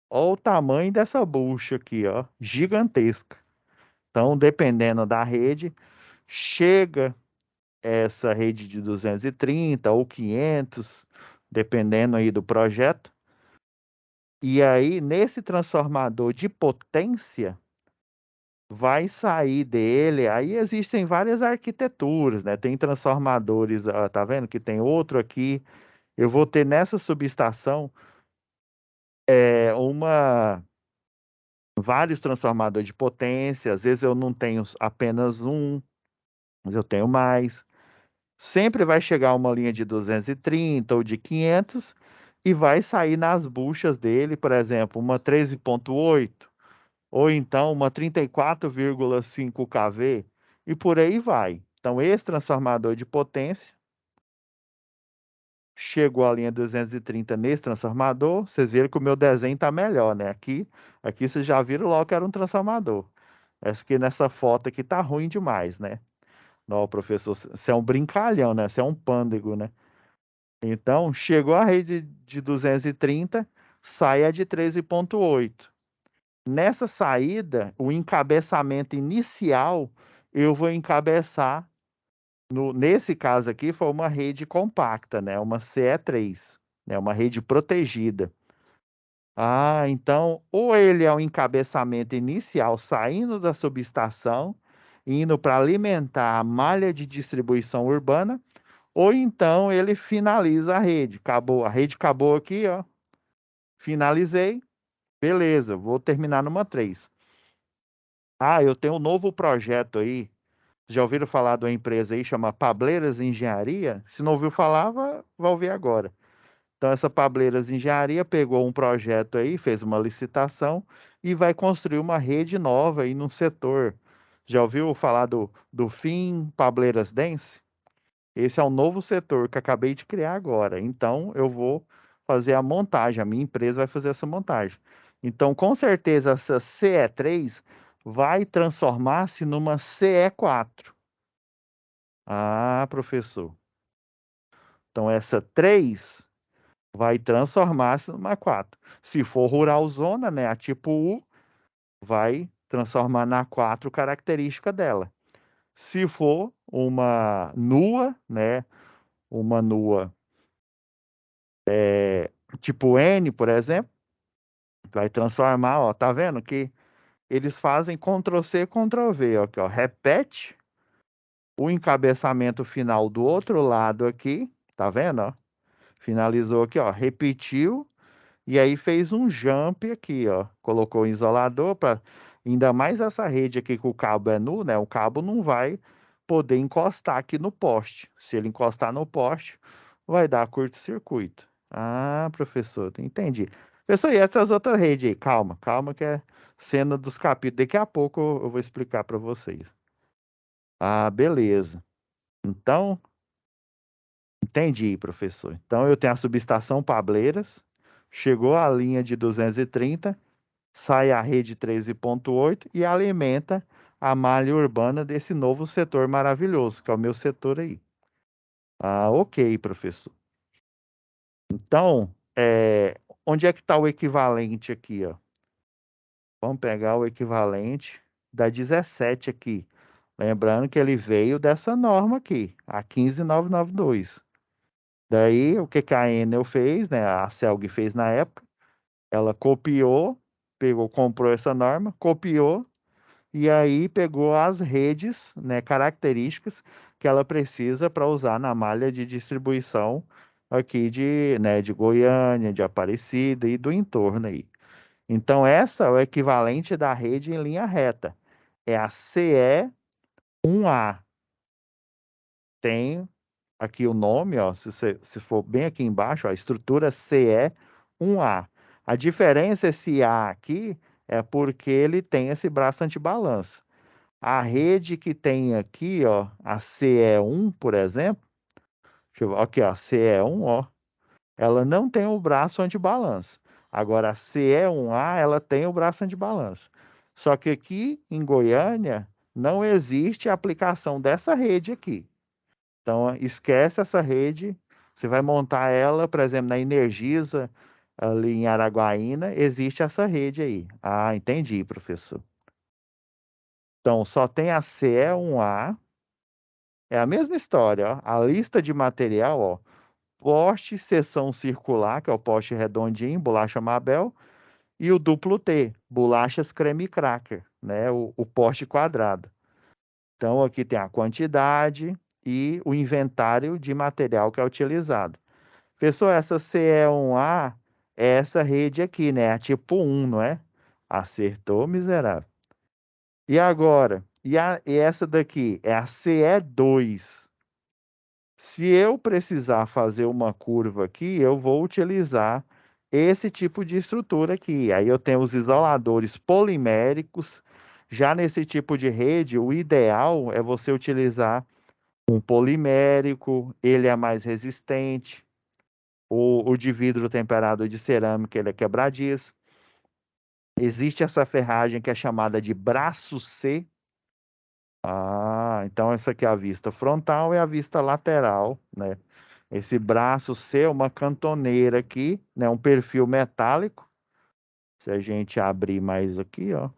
Olha o tamanho dessa bucha aqui, ó, gigantesca. Então, dependendo da rede, chega essa rede de 230 ou 500, dependendo aí do projeto. E aí, nesse transformador de potência, vai sair dele. Aí existem várias arquiteturas, né? Tem transformadores, ó, tá vendo que tem outro aqui. Eu vou ter nessa subestação uma vários transformadores de potência. Às vezes eu não tenho apenas um, mas eu tenho mais. Sempre vai chegar uma linha de 230 ou de 500 e vai sair nas buchas dele, por exemplo, uma 13.8 ou então uma 34,5 kV e por aí vai. Então, esse transformador de potência chegou à linha 230 nesse transformador. Vocês viram que o meu desenho está melhor, né? Aqui vocês já viram logo que era um transformador. Essa aqui nessa foto aqui tá ruim demais, né? Não, professor, você é um brincalhão, né? Você é um pândego, né? Então, chegou a rede de 230, sai a de 13.8. Nessa saída, o encabeçamento inicial, eu vou encabeçar, nesse caso aqui, foi uma rede compacta, né? Uma CE3, né? Uma rede protegida. Ah, então, ou ele é um encabeçamento inicial saindo da subestação, indo para alimentar a malha de distribuição urbana, ou então ele finaliza a rede. Acabou, a rede acabou aqui, ó. Finalizei, beleza, vou terminar numa 3. Ah, eu tenho um novo projeto aí. Já ouviram falar de uma empresa aí chama Pableiras Engenharia? Se não ouviu falar, vai ouvir agora. Então, essa Pableiras Engenharia pegou um projeto aí, fez uma licitação e vai construir uma rede nova aí num setor. Já ouviu falar do FIM Pableiras Dance? Esse é um novo setor que acabei de criar agora. Então, eu vou fazer a montagem, a minha empresa vai fazer essa montagem. Então, com certeza, essa CE3 vai transformar-se numa CE4. Ah, professor. Então, essa 3 vai transformar-se numa 4. Se for rural zona, né, a tipo U, vai transformar na 4 característica dela. Se for uma NUA, né, uma NUA tipo N, por exemplo, vai transformar, ó, tá vendo que eles fazem Ctrl+C, Ctrl+V, ó, aqui, ó, repete o encabeçamento final do outro lado aqui, tá vendo, ó? Finalizou aqui, ó, repetiu e aí fez um jump aqui, ó. Colocou o isolador para ainda mais essa rede aqui que o cabo é nu, né? O cabo não vai poder encostar aqui no poste. Se ele encostar no poste, vai dar curto-circuito. Ah, professor, entendi. Professor, e essas outras redes aí? Calma, calma que é cena dos capítulos. Daqui a pouco eu vou explicar para vocês. Ah, beleza. Então, entendi, professor. Então eu tenho a subestação Pableiras, chegou a linha de 230, sai a rede 13.8 e alimenta a malha urbana desse novo setor maravilhoso, que é o meu setor aí. Ah, ok, professor. Então, onde é que está o equivalente aqui, ó? Vamos pegar o equivalente da 17 aqui. Lembrando que ele veio dessa norma aqui, a 15992. Daí, o que que a Enel fez, né? A Celg fez na época, ela copiou, pegou, comprou essa norma, copiou e aí pegou as redes, né, características que ela precisa para usar na malha de distribuição aqui de Goiânia, de Aparecida e do entorno aí. Então, essa é o equivalente da rede em linha reta. É a CE1A. Tem aqui o nome, ó, se for bem aqui embaixo, ó, a estrutura CE1A. A diferença, esse A aqui, é porque ele tem esse braço antibalanço. A rede que tem aqui, ó, a CE1, por exemplo, deixa eu ver, aqui, ó, a CE1, ó, ela não tem o braço antibalanço. Agora, a CE1A, ela tem o braço antibalanço. Só que aqui em Goiânia, não existe a aplicação dessa rede aqui. Então, esquece essa rede. Você vai montar ela, por exemplo, na Energisa, ali em Araguaína, existe essa rede aí. Ah, entendi, professor. Então, só tem a CE1A, é a mesma história, ó. A lista de material, ó. Poste, seção circular, que é o poste redondinho, bolacha Mabel, e o duplo T, bolachas creme cracker, né? O poste quadrado. Então, aqui tem a quantidade e o inventário de material que é utilizado. Pessoal, essa CE1A é essa rede aqui, né? A tipo 1, não é? Acertou, miserável. E agora? E essa daqui é a CE2. Se eu precisar fazer uma curva aqui, eu vou utilizar esse tipo de estrutura aqui. Aí eu tenho os isoladores poliméricos. Já nesse tipo de rede, o ideal é você utilizar um polimérico, ele é mais resistente. O de vidro temperado de cerâmica, ele é quebradiço. Existe essa ferragem que é chamada de braço C. Ah, então essa aqui é a vista frontal e a vista lateral, né? Esse braço C é uma cantoneira aqui, né? Um perfil metálico. Se a gente abrir mais aqui, ó,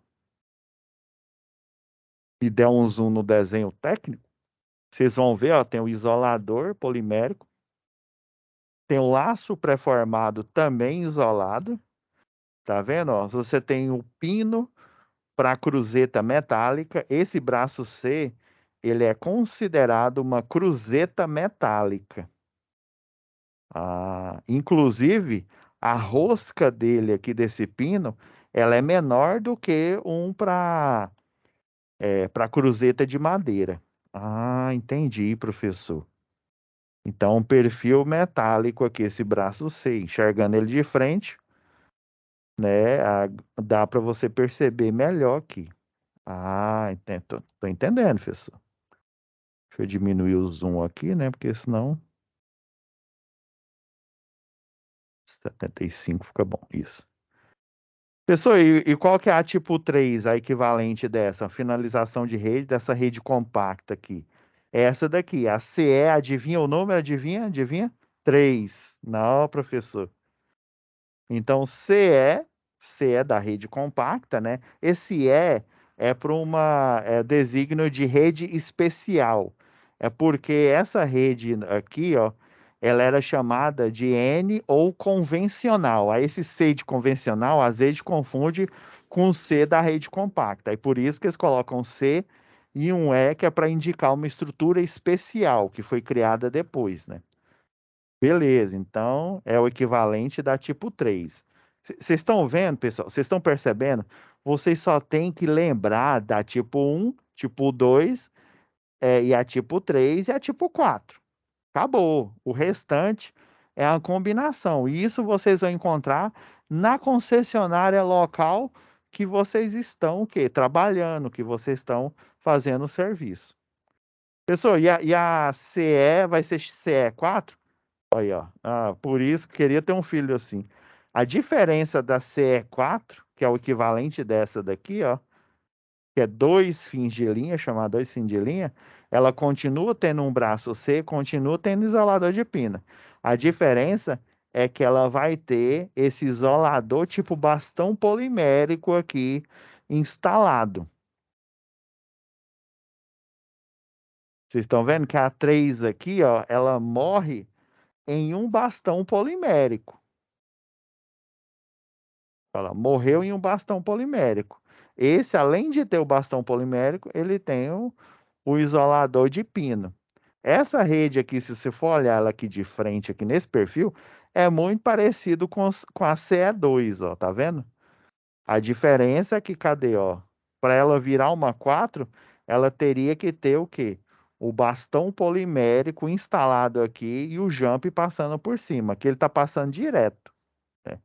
e der um zoom no desenho técnico, vocês vão ver, ó, tem o isolador polimérico, tem o laço pré-formado também isolado, tá vendo? Ó? Você tem o pino para a cruzeta metálica. Esse braço C, ele é considerado uma cruzeta metálica. Ah, inclusive, a rosca dele aqui desse pino, ela é menor do que um para cruzeta de madeira. Ah, entendi, professor. Então, um perfil metálico aqui, esse braço C, enxergando ele de frente, né? Dá para você perceber melhor aqui. Ah, tô entendendo, professor. Deixa eu diminuir o zoom aqui, né? Porque senão 75 fica bom. Isso. Pessoal, e qual que é a tipo 3, a equivalente dessa? A finalização de rede, dessa rede compacta aqui. É essa daqui, a CE, adivinha o número? Adivinha? Adivinha? 3. Não, professor. Então, CE da rede compacta, né? Esse é para uma desígnio de rede especial. É porque essa rede aqui, ó, ela era chamada de N ou convencional. Aí esse C de convencional, às vezes confunde com o C da rede compacta. E por isso que eles colocam C e um E que é para indicar uma estrutura especial que foi criada depois, né? Beleza, então é o equivalente da tipo 3. Vocês estão vendo, pessoal? Vocês estão percebendo? Vocês só têm que lembrar da tipo 1, tipo 2, e a tipo 3 e a tipo 4. Acabou. O restante é a combinação. E isso vocês vão encontrar na concessionária local que vocês estão o quê? Trabalhando, que vocês estão fazendo o serviço. Pessoal, e a CE vai ser CE4? Aí, ó. Ah, por isso que queria ter um filho assim. A diferença da CE4, que é o equivalente dessa daqui, ó, que é dois fins de linha, chamar dois fins de linha, ela continua tendo um braço C, continua tendo isolador de pina. A diferença é que ela vai ter esse isolador tipo bastão polimérico aqui instalado. Vocês estão vendo que a 3 aqui, ó, ela morre em um bastão polimérico. Ela morreu em um bastão polimérico. Esse, além de ter o bastão polimérico, ele tem o isolador de pino. Essa rede aqui, se você for olhar ela aqui de frente, aqui nesse perfil, é muito parecido com a CE2, ó, tá vendo? A diferença é que, cadê, ó? Para ela virar uma 4, ela teria que ter o quê? O bastão polimérico instalado aqui e o jump passando por cima, que ele está passando direto, né?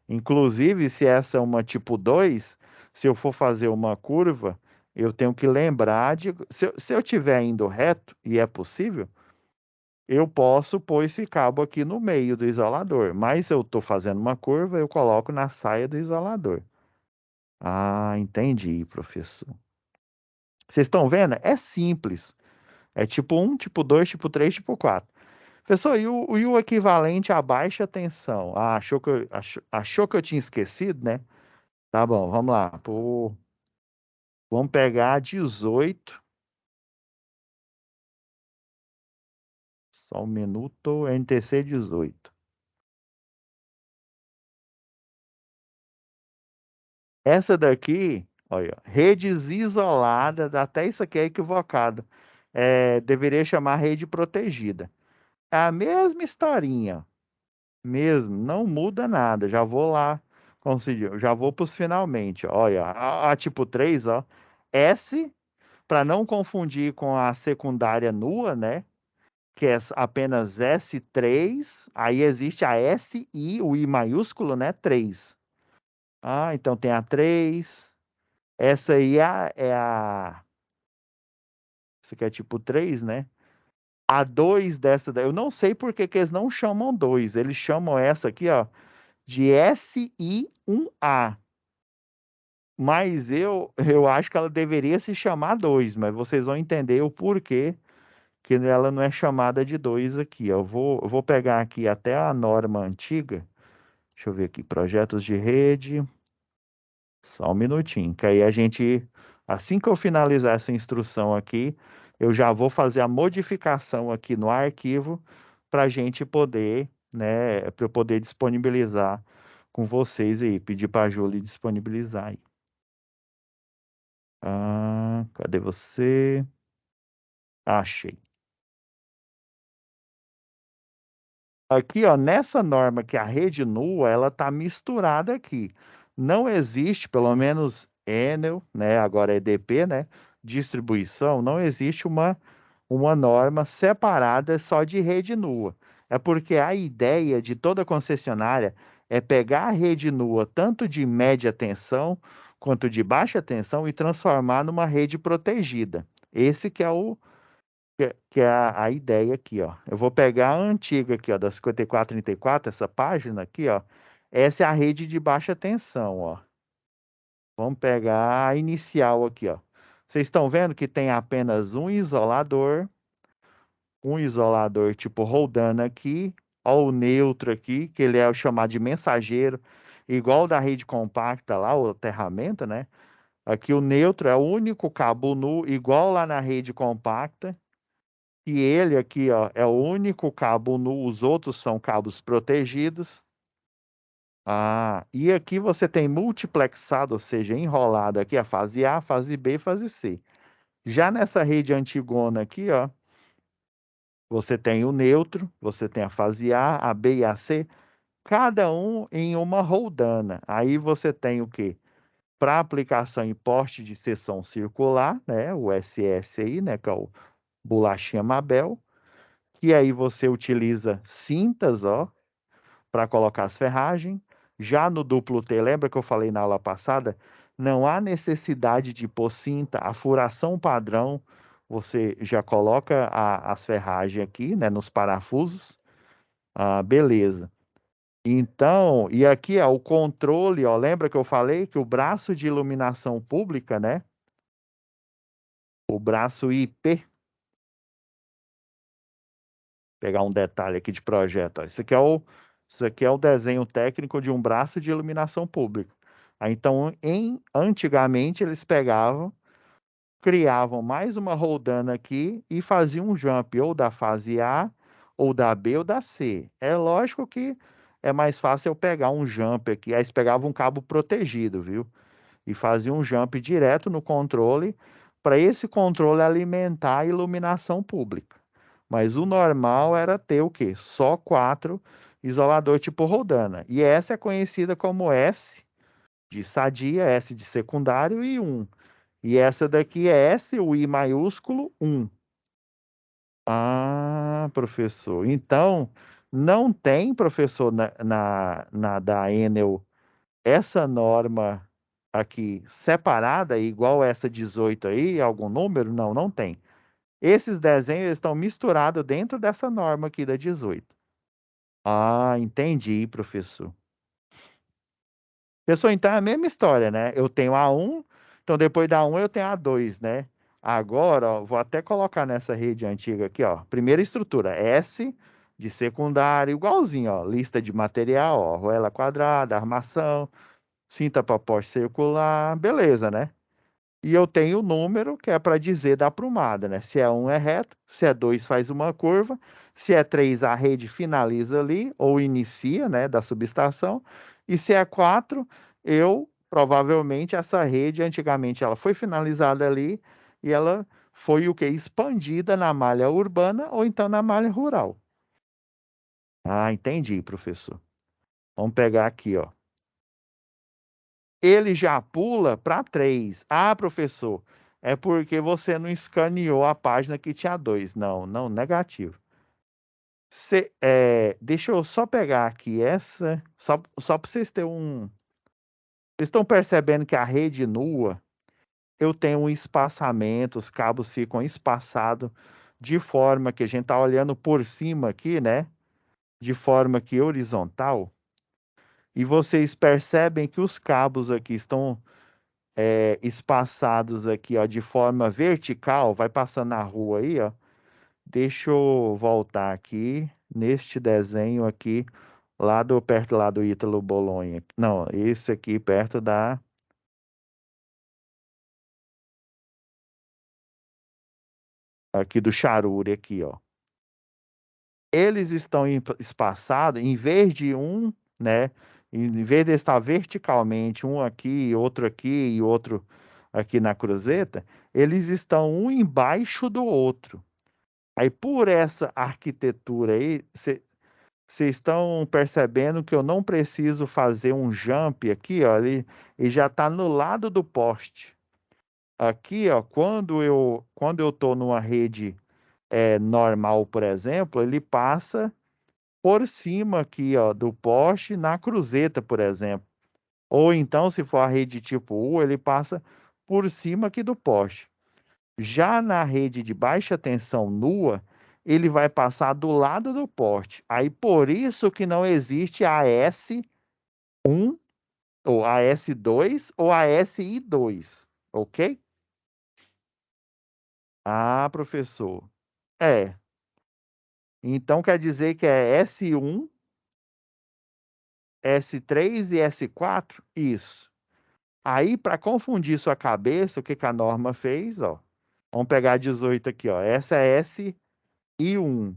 Inclusive, se essa é uma tipo 2, se eu for fazer uma curva, eu tenho que lembrar de. Se eu estiver indo reto, e é possível, eu posso pôr esse cabo aqui no meio do isolador. Mas se eu estou fazendo uma curva, eu coloco na saia do isolador. Ah, entendi, professor. Vocês estão vendo? É simples. É tipo 1, tipo 2, tipo 3, tipo 4. Professor, e o equivalente à baixa tensão? Ah, achou que eu tinha esquecido, né? Tá bom, vamos lá. Vamos pegar 18. Só um minuto. NTC 18. Essa daqui, olha, redes isoladas, até isso aqui é equivocado. Deveria chamar rede protegida. É a mesma historinha, mesmo, não muda nada. Já vou lá, conseguiu. Já vou para os finalmente. Olha, a tipo 3, ó. S, para não confundir com a secundária nua, né? Que é apenas S3, aí existe a SI, o I maiúsculo, né? 3. Ah, então tem a 3. Essa aí essa aqui é tipo 3, né? A 2 dessa daí, eu não sei por que que eles não chamam 2. Eles chamam essa aqui, ó, de SI1A. Mas eu acho que ela deveria se chamar 2, mas vocês vão entender o porquê que ela não é chamada de 2 aqui, ó. Eu vou pegar aqui até a norma antiga. Deixa eu ver aqui, projetos de rede. Só um minutinho, que aí a gente, assim que eu finalizar essa instrução aqui, eu já vou fazer a modificação aqui no arquivo para a gente poder, né, para eu poder disponibilizar com vocês aí, pedir para a Júlia disponibilizar aí. Ah, cadê você? Achei. Aqui, ó, nessa norma que a rede nua, ela está misturada aqui. Não existe, pelo menos Enel, né, agora é EDP, né, distribuição, não existe uma norma separada só de rede nua. É porque a ideia de toda concessionária é pegar a rede nua, tanto de média tensão quanto de baixa tensão, e transformar numa rede protegida. Esse que é a ideia aqui, ó. Eu vou pegar a antiga aqui, ó, da 5434, essa página aqui, ó. Essa é a rede de baixa tensão, ó. Vamos pegar a inicial aqui, ó. Vocês estão vendo que tem apenas um isolador tipo rodando aqui, ó, o neutro aqui, que ele é o chamado de mensageiro, igual da rede compacta lá, o aterramento, né? Aqui o neutro é o único cabo nu, igual lá na rede compacta. E ele aqui, ó, é o único cabo nu, os outros são cabos protegidos. Ah, e aqui você tem multiplexado, ou seja, enrolado aqui a fase A, fase B e fase C. Já nessa rede antigona aqui, ó, você tem o neutro, você tem a fase A B e a C, cada um em uma roldana. Aí você tem o quê? Para aplicação em porte de seção circular, né, o SS aí, né, que é o bolachinha Mabel, que aí você utiliza cintas, ó, para colocar as ferragens. Já no duplo T, lembra que eu falei na aula passada? Não há necessidade de pôr cinta, a furação padrão, você já coloca as ferragens aqui, né, nos parafusos. Ah, beleza. Então, e aqui, ó, o controle, ó, lembra que eu falei que o braço de iluminação pública, né, o braço IP, pegar um detalhe aqui de projeto, ó, isso aqui é o desenho técnico de um braço de iluminação pública. Aí, então, antigamente eles pegavam, criavam mais uma roldana aqui e faziam um jump ou da fase A, ou da B ou da C. É lógico que é mais fácil eu pegar um jump aqui, aí eles pegavam um cabo protegido, viu? E fazia um jump direto no controle para esse controle alimentar a iluminação pública. Mas o normal era ter o quê? Só 4 isolador tipo Rodana. E essa é conhecida como S de sadia, S de secundário e 1. E essa daqui é S, o I maiúsculo, 1. Ah, professor. Então, não tem, professor, na da Enel essa norma aqui separada, igual essa 18 aí, algum número? Não, não tem. Esses desenhos estão misturados dentro dessa norma aqui da 18. Ah, entendi, professor. Pessoal, então é a mesma história, né? Eu tenho a 1, então depois da 1 eu tenho a 2, né? Agora, ó, vou até colocar nessa rede antiga aqui, ó. Primeira estrutura, S de secundário, igualzinho, ó. Lista de material, ó. Arruela quadrada, armação, cinta para poste circular, beleza, né? E eu tenho o número que é para dizer da aprumada, né? Se é 1 é reto, se é 2 faz uma curva, se é 3 a rede finaliza ali ou inicia, né, da subestação, e se é 4, eu provavelmente essa rede antigamente ela foi finalizada ali e ela foi o que expandida na malha urbana ou então na malha rural. Ah, entendi, professor. Vamos pegar aqui, ó. Ele já pula para 3. Ah, professor, é porque você não escaneou a página que tinha 2. Não, não, negativo. Deixa eu só pegar aqui essa, só para vocês terem um. Vocês estão percebendo que a rede nua, eu tenho um espaçamento, os cabos ficam espaçados de forma que a gente está olhando por cima aqui, né? De forma que horizontal. E vocês percebem que os cabos aqui estão espaçados aqui, ó, de forma vertical, vai passando na rua aí, ó. Deixa eu voltar aqui neste desenho aqui, perto lá do Ítalo Bolonha. Não, esse aqui perto aqui do Charuri aqui, ó. Eles estão espaçados, em vez de um, né? Em vez de estar verticalmente, um aqui, outro aqui e outro aqui na cruzeta, eles estão um embaixo do outro. Aí, por essa arquitetura aí, vocês estão percebendo que eu não preciso fazer um jump aqui, ó, ele já está no lado do poste. Aqui, ó, quando eu estou numa rede normal, por exemplo, ele passa por cima aqui, ó, do poste na cruzeta, por exemplo. Ou então, se for a rede tipo U, ele passa por cima aqui do poste. Já na rede de baixa tensão nua, ele vai passar do lado do poste. Aí por isso que não existe AS1 ou AS2 ou ASI2, ok? Ah, professor. É. Então quer dizer que é S1, S3 e S4? Isso. Aí, para confundir sua cabeça, o que que a norma fez, ó? Vamos pegar a 18 aqui, ó. Essa é SI1.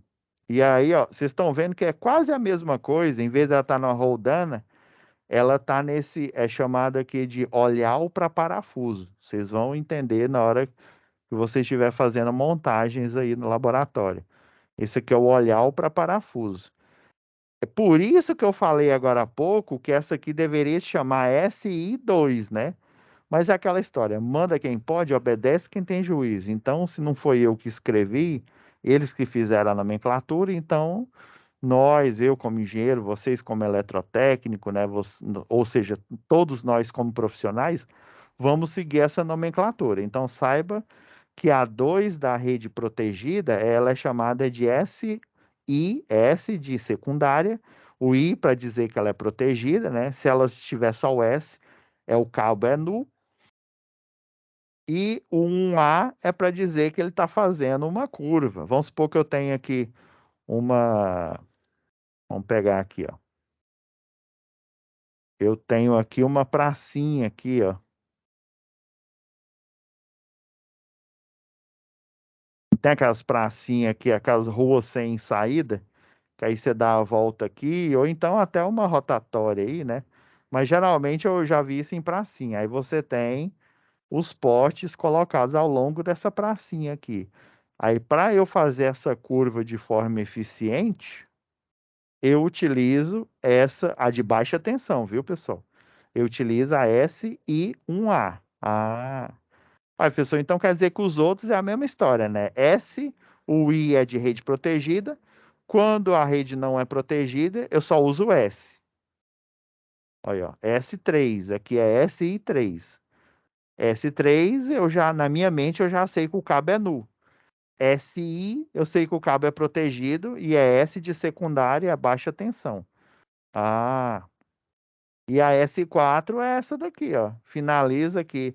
E aí, ó, vocês estão vendo que é quase a mesma coisa, em vez de ela estar na roldana, ela está nesse, é chamado aqui de olhar para parafuso. Vocês vão entender na hora que você estiver fazendo montagens aí no laboratório. Esse aqui é o olhar para parafuso. É por isso que eu falei agora há pouco que essa aqui deveria se chamar SI2, né? Mas é aquela história, manda quem pode, obedece quem tem juízo. Então, se não foi eu que escrevi, eles que fizeram a nomenclatura, então nós, eu como engenheiro, vocês como eletrotécnico, né? Ou seja, todos nós como profissionais, vamos seguir essa nomenclatura. Então, saiba que a 2 da rede protegida, ela é chamada de SI, S de secundária, o I para dizer que ela é protegida, né? Se ela tiver só o S, o cabo é nu, e o 1A é para dizer que ele está fazendo uma curva. Vamos supor que eu tenho aqui uma. Vamos pegar aqui, ó. Eu tenho aqui uma pracinha aqui, ó. Tem aquelas pracinhas aqui, aquelas ruas sem saída, que aí você dá a volta aqui, ou então até uma rotatória aí, né? Mas geralmente eu já vi isso em pracinha. Aí você tem os postes colocados ao longo dessa pracinha aqui. Aí, para eu fazer essa curva de forma eficiente, eu utilizo a de baixa tensão, viu, pessoal? Eu utilizo a SI1A. Professor, então quer dizer que os outros é a mesma história, né? O I é de rede protegida. Quando a rede não é protegida, eu só uso o S. Olha, ó, S3, aqui é SI3. S3, na minha mente, eu já sei que o cabo é nu. SI, eu sei que o cabo é protegido e é S de secundária, baixa tensão. Ah, e a S4 é essa daqui, ó. Finaliza aqui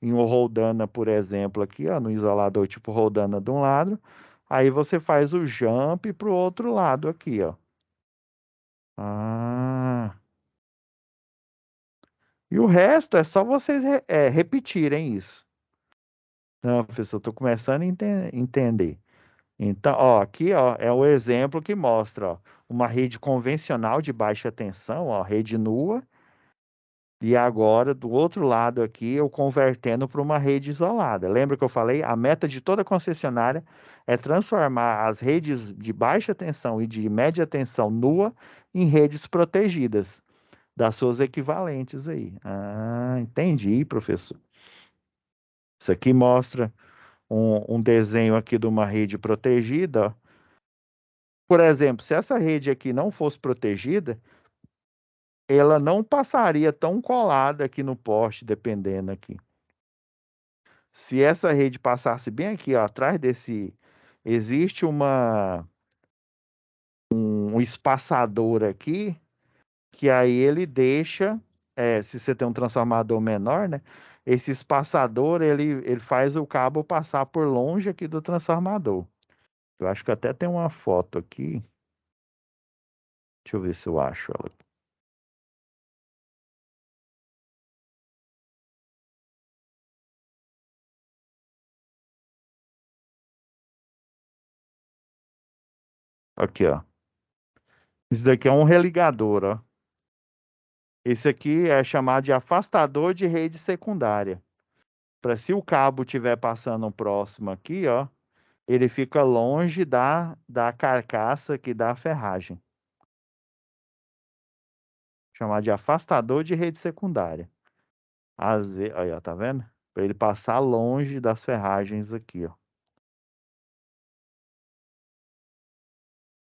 em um roldana, por exemplo, aqui, ó, no isolador tipo roldana de um lado. Aí você faz o jump para o outro lado aqui, ó. Ah. E o resto é só vocês repetirem isso. Não, professor, estou começando a entender. Então, ó, aqui, ó, é o exemplo que mostra, ó, uma rede convencional de baixa tensão, ó, rede nua. E agora, do outro lado aqui, eu convertendo para uma rede isolada. Lembra que eu falei? A meta de toda concessionária é transformar as redes de baixa tensão e de média tensão nua em redes protegidas, das suas equivalentes aí. Ah, entendi, professor. Isso aqui mostra um desenho aqui de uma rede protegida, ó. Por exemplo, se essa rede aqui não fosse protegida, ela não passaria tão colada aqui no poste, dependendo aqui. Se essa rede passasse bem aqui, ó, atrás desse, existe um espaçador aqui, que aí ele deixa, se você tem um transformador menor, né? Esse espaçador, ele faz o cabo passar por longe aqui do transformador. Eu acho que até tem uma foto aqui. Deixa eu ver se eu acho ela. Aqui, ó. Isso daqui é um religador, ó. Esse aqui é chamado de afastador de rede secundária. Para se o cabo estiver passando próximo aqui, ó, ele fica longe da carcaça que dá a ferragem. Chamado de afastador de rede secundária. Aí, ó, tá vendo? Para ele passar longe das ferragens aqui, ó.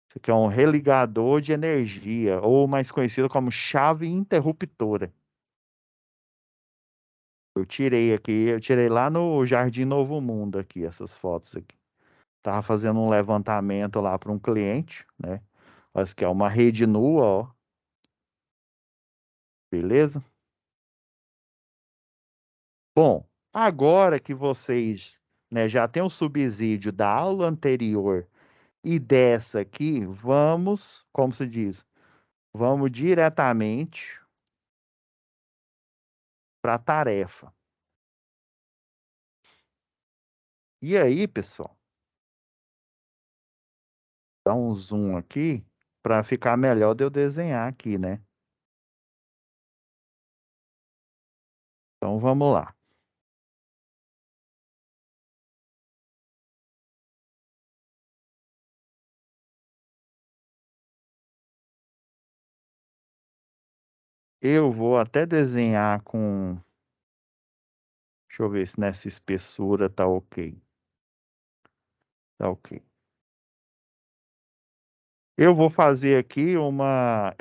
Isso aqui é um religador de energia, ou mais conhecido como chave interruptora. Eu tirei lá no Jardim Novo Mundo aqui, essas fotos aqui. Tava fazendo um levantamento lá para um cliente, né? Olha, isso aqui é uma rede nua, ó. Beleza? Bom, agora que vocês, né, já têm o subsídio da aula anterior e dessa aqui, vamos, como se diz, vamos diretamente para a tarefa. E aí, pessoal, dá um zoom aqui para ficar melhor de eu desenhar aqui, né? Então vamos lá. Eu vou até desenhar com. Deixa eu ver se nessa espessura tá ok. Tá ok. Eu vou fazer aqui uma.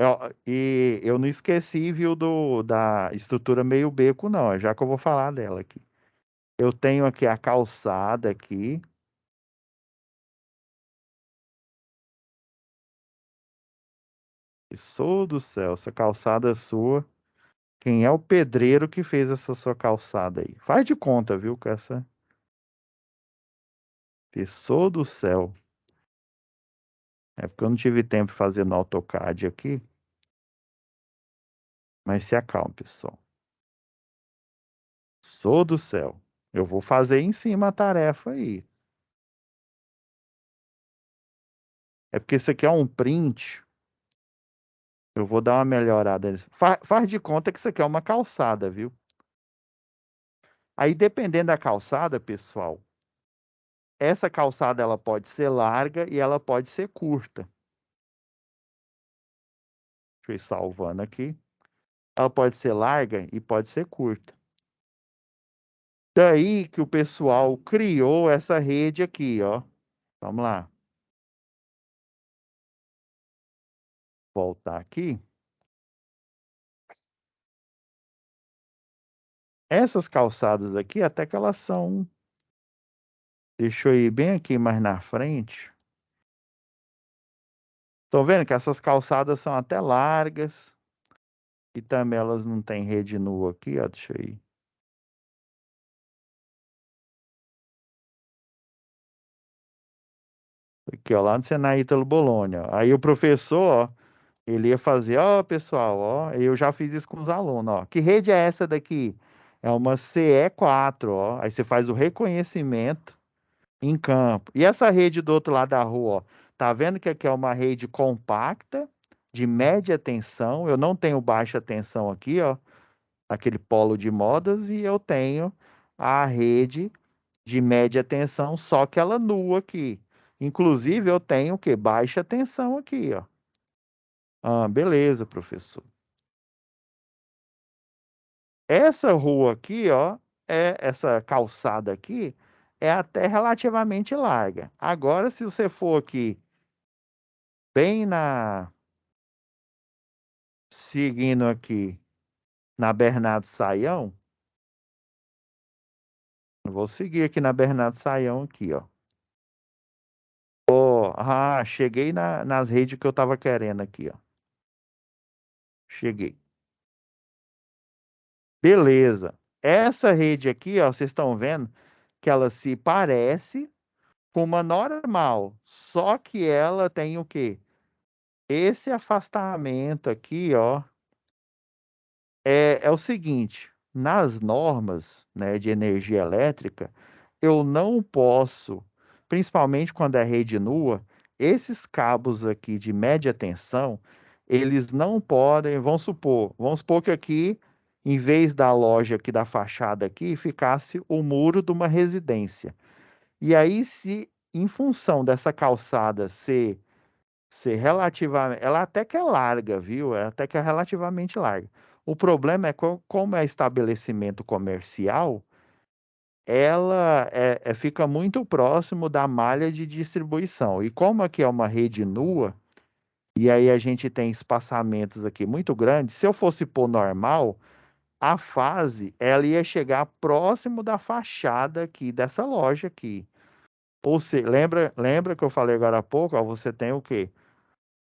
E eu não esqueci, viu, da estrutura meio beco, não. Já que eu vou falar dela aqui. Eu tenho aqui a calçada aqui. Sou do céu, essa calçada é sua. Quem é o pedreiro que fez essa sua calçada aí? Faz de conta, viu, com essa pessoa do céu. É porque eu não tive tempo de fazer no AutoCAD aqui, mas se acalme, pessoal. Sou do céu. Eu vou fazer em cima a tarefa aí. É porque isso aqui é um print. Eu vou dar uma melhorada nisso. Faz de conta que isso aqui é uma calçada, viu? Aí, dependendo da calçada, pessoal, essa calçada ela pode ser larga e ela pode ser curta. Deixa eu ir salvando aqui. Ela pode ser larga e pode ser curta. Daí que o pessoal criou essa rede aqui, ó. Vamos lá. Voltar aqui. Essas calçadas aqui, até que elas são. Deixa eu ir bem aqui mais na frente. Estão vendo que essas calçadas são até largas. E também elas não têm rede nua aqui, ó. Deixa eu ir. Aqui, ó, lá no Senai Ítalo Bologna, ó. Aí o professor, ó, ele ia fazer, ó, pessoal, ó, eu já fiz isso com os alunos, ó. Que rede é essa daqui? É uma CE4, ó. Aí você faz o reconhecimento em campo. E essa rede do outro lado da rua, ó, tá vendo que aqui é uma rede compacta, de média tensão. Eu não tenho baixa tensão aqui, ó, aquele polo de modas, e eu tenho a rede de média tensão, só que ela nua aqui. Inclusive, eu tenho o quê? Baixa tensão aqui, ó. Ah, beleza, professor. Essa rua aqui, ó, essa calçada aqui, é até relativamente larga. Agora, se você for aqui, bem seguindo aqui na Bernardo Saião, eu vou seguir aqui na Bernardo Saião aqui, ó. Ó, cheguei nas redes que eu tava querendo aqui, ó. Cheguei. Beleza. Essa rede aqui, ó, vocês estão vendo que ela se parece com uma normal, só que ela tem o quê? Esse afastamento aqui, ó, é o seguinte, nas normas, né, de energia elétrica, eu não posso, principalmente quando é rede nua, esses cabos aqui de média tensão, eles não podem, vamos supor que aqui, em vez da loja aqui da fachada aqui, ficasse o muro de uma residência. E aí, se em função dessa calçada ser relativamente, ela até que é larga, viu? É até que é relativamente larga. O problema é como é estabelecimento comercial, ela fica muito próximo da malha de distribuição. E como aqui é uma rede nua, e aí a gente tem espaçamentos aqui muito grandes, se eu fosse pôr normal, a fase ela ia chegar próximo da fachada aqui dessa loja aqui. Ou seja, lembra que eu falei agora há pouco, ó, você tem o quê?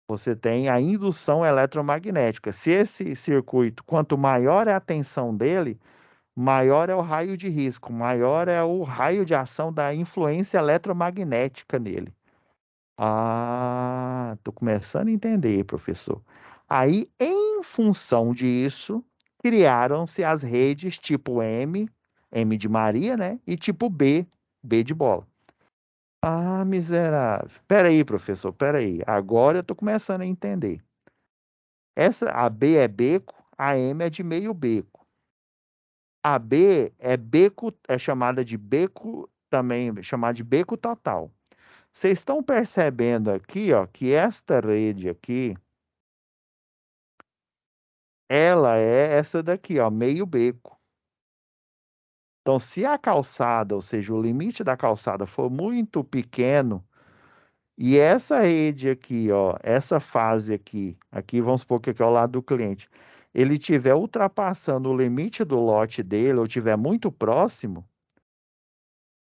Você tem a indução eletromagnética. Se esse circuito, quanto maior é a tensão dele, maior é o raio de risco, maior é o raio de ação da influência eletromagnética nele. Ah, tô começando a entender, professor. Aí, em função disso, criaram-se as redes tipo M, M de Maria, né? E tipo B, B de bola. Ah, miserável. Peraí, professor, peraí. Agora eu tô começando a entender. A B é beco, a M é de meio beco. A B é beco, é chamada de beco também, chamada de beco total. Vocês estão percebendo aqui, ó, que esta rede aqui, ela é essa daqui, ó, meio beco. Então, se a calçada, ou seja, o limite da calçada for muito pequeno, e essa rede aqui, ó, essa fase aqui vamos supor que aqui é o lado do cliente, ele estiver ultrapassando o limite do lote dele, ou estiver muito próximo,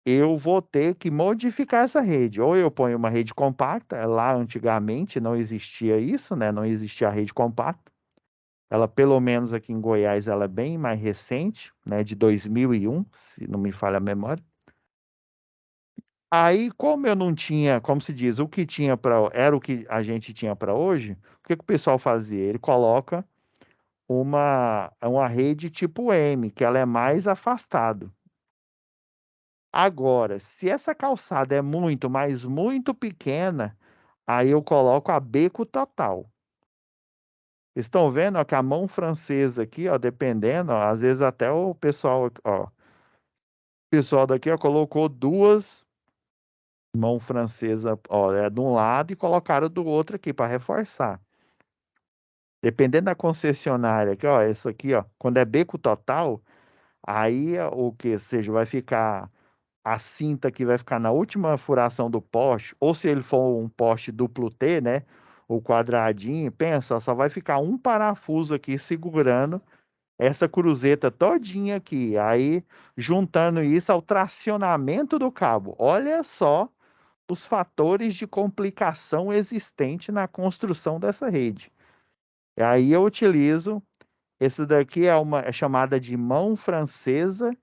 eu vou ter que modificar essa rede. Ou eu ponho uma rede compacta, lá antigamente não existia isso, né? Não existia a rede compacta. Ela, pelo menos aqui em Goiás, ela é bem mais recente, né? De 2001, se não me falha a memória. Aí, como eu não tinha, como se diz, o que tinha para, era o que a gente tinha para hoje, o que que o pessoal fazia? Ele coloca uma rede tipo M, que ela é mais afastado. Agora, se essa calçada é muito, mas muito pequena, aí eu coloco a beco total. Estão vendo, ó, que a mão francesa aqui, ó, dependendo, ó, às vezes até o pessoal, ó, o pessoal daqui, ó, colocou duas mão francesa, ó, é de um lado e colocaram do outro aqui para reforçar. Dependendo da concessionária aqui, ó, essa aqui, ó, quando é beco total, aí o que seja, vai ficar a cinta que vai ficar na última furação do poste, ou se ele for um poste duplo T, né? O quadradinho, pensa, só vai ficar um parafuso aqui segurando essa cruzeta todinha aqui. Aí, juntando isso ao tracionamento do cabo. Olha só os fatores de complicação existente na construção dessa rede. E aí eu utilizo, esse daqui é chamada de mão francesa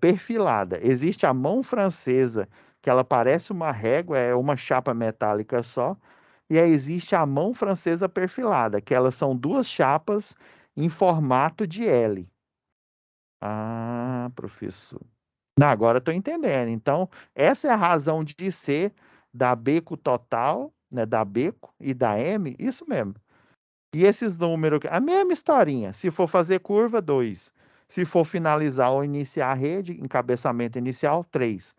perfilada. Existe a mão francesa, que ela parece uma régua, é uma chapa metálica só, e aí existe a mão francesa perfilada, que elas são duas chapas em formato de L. Ah, professor. Não, agora estou entendendo. Então, essa é a razão de ser da Beco Total, né, da Beco e da M, isso mesmo. E esses números, a mesma historinha. Se for fazer curva, 2. Se for finalizar ou iniciar a rede, encabeçamento inicial, 3.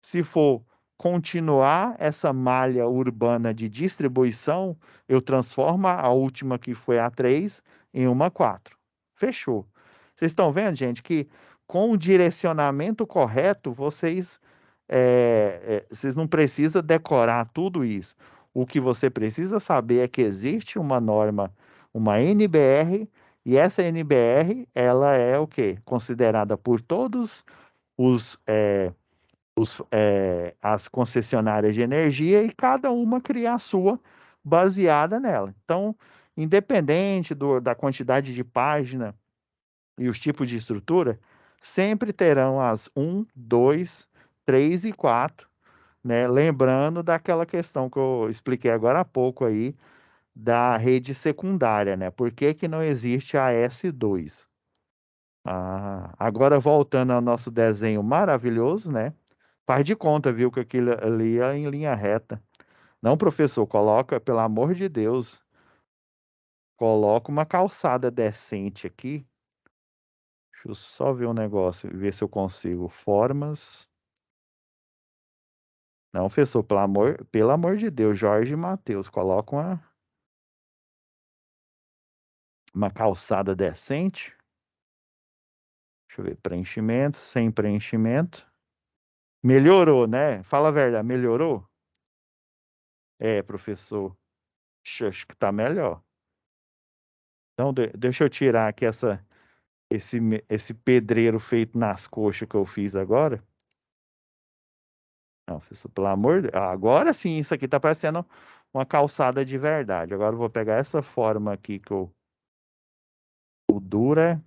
Se for continuar essa malha urbana de distribuição, eu transformo a última, que foi a 3, em uma 4. Fechou. Vocês estão vendo, gente, que com o direcionamento correto, vocês não precisam decorar tudo isso. O que você precisa saber é que existe uma norma, uma NBR, e essa NBR, ela é o quê? Considerada por todos os, as concessionárias de energia, e cada uma cria a sua baseada nela. Então, independente da quantidade de página e os tipos de estrutura, sempre terão as um, 2, 3 e 4, né? Lembrando daquela questão que eu expliquei agora há pouco aí, da rede secundária, né? Por que que não existe a S2? Ah, agora voltando ao nosso desenho maravilhoso, né? Faz de conta, viu, que aquilo ali é em linha reta. Não, professor, coloca, pelo amor de Deus, coloca uma calçada decente aqui. Deixa eu só ver um negócio, ver se eu consigo. Formas. Não, professor, pelo amor de Deus, Jorge e Matheus, coloca uma calçada decente. Deixa eu ver, preenchimento, sem preenchimento. Melhorou, né? Fala a verdade, melhorou? É, professor. Acho que tá melhor. Então, deixa eu tirar aqui esse pedreiro feito nas coxas que eu fiz agora. Não, professor, pelo amor de Deus. Agora sim, isso aqui tá parecendo uma calçada de verdade. Agora eu vou pegar essa forma aqui o dura.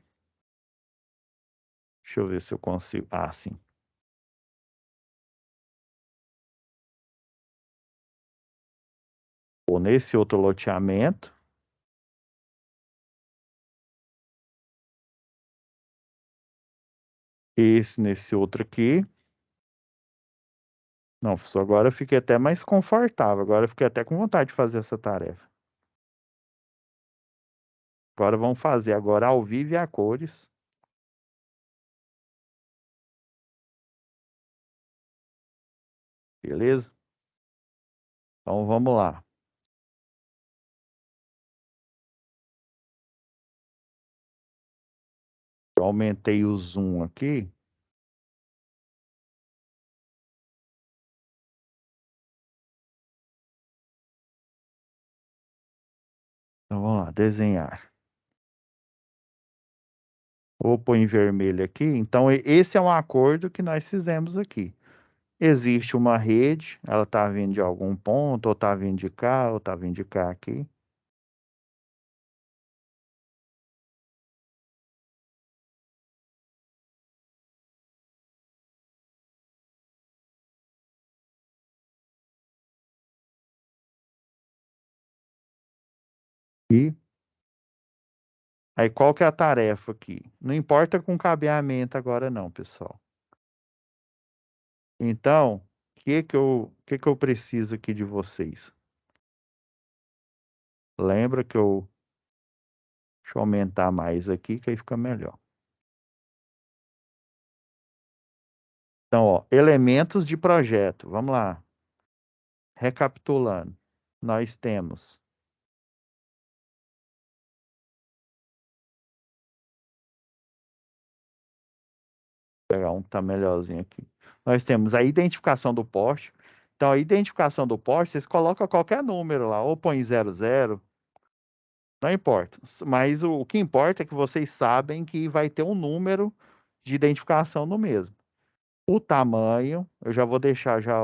Deixa eu ver se eu consigo. Ah, sim. Ou nesse outro loteamento. Esse nesse outro aqui. Não, professor, agora eu fiquei até mais confortável. Agora eu fiquei até com vontade de fazer essa tarefa. Agora vamos fazer agora ao vivo e a cores. Beleza? Então vamos lá. Eu aumentei o zoom aqui. Então vamos lá, desenhar. Vou pôr em vermelho aqui. Então, esse é um acordo que nós fizemos aqui. Existe uma rede, ela está vindo de algum ponto, ou está vindo de cá, ou está vindo de cá aqui. E aí, qual que é a tarefa aqui? Não importa com cabeamento agora não, pessoal. Então, o que que eu preciso aqui de vocês? Lembra que deixa eu aumentar mais aqui, que aí fica melhor. Então, ó, elementos de projeto. Vamos lá. Recapitulando. Nós temos, vou pegar um que tá melhorzinho aqui. Nós temos a identificação do poste. Então, a identificação do poste, vocês colocam qualquer número lá, ou põe 00, não importa. Mas o que importa é que vocês sabem que vai ter um número de identificação no mesmo. O tamanho, eu já vou deixar já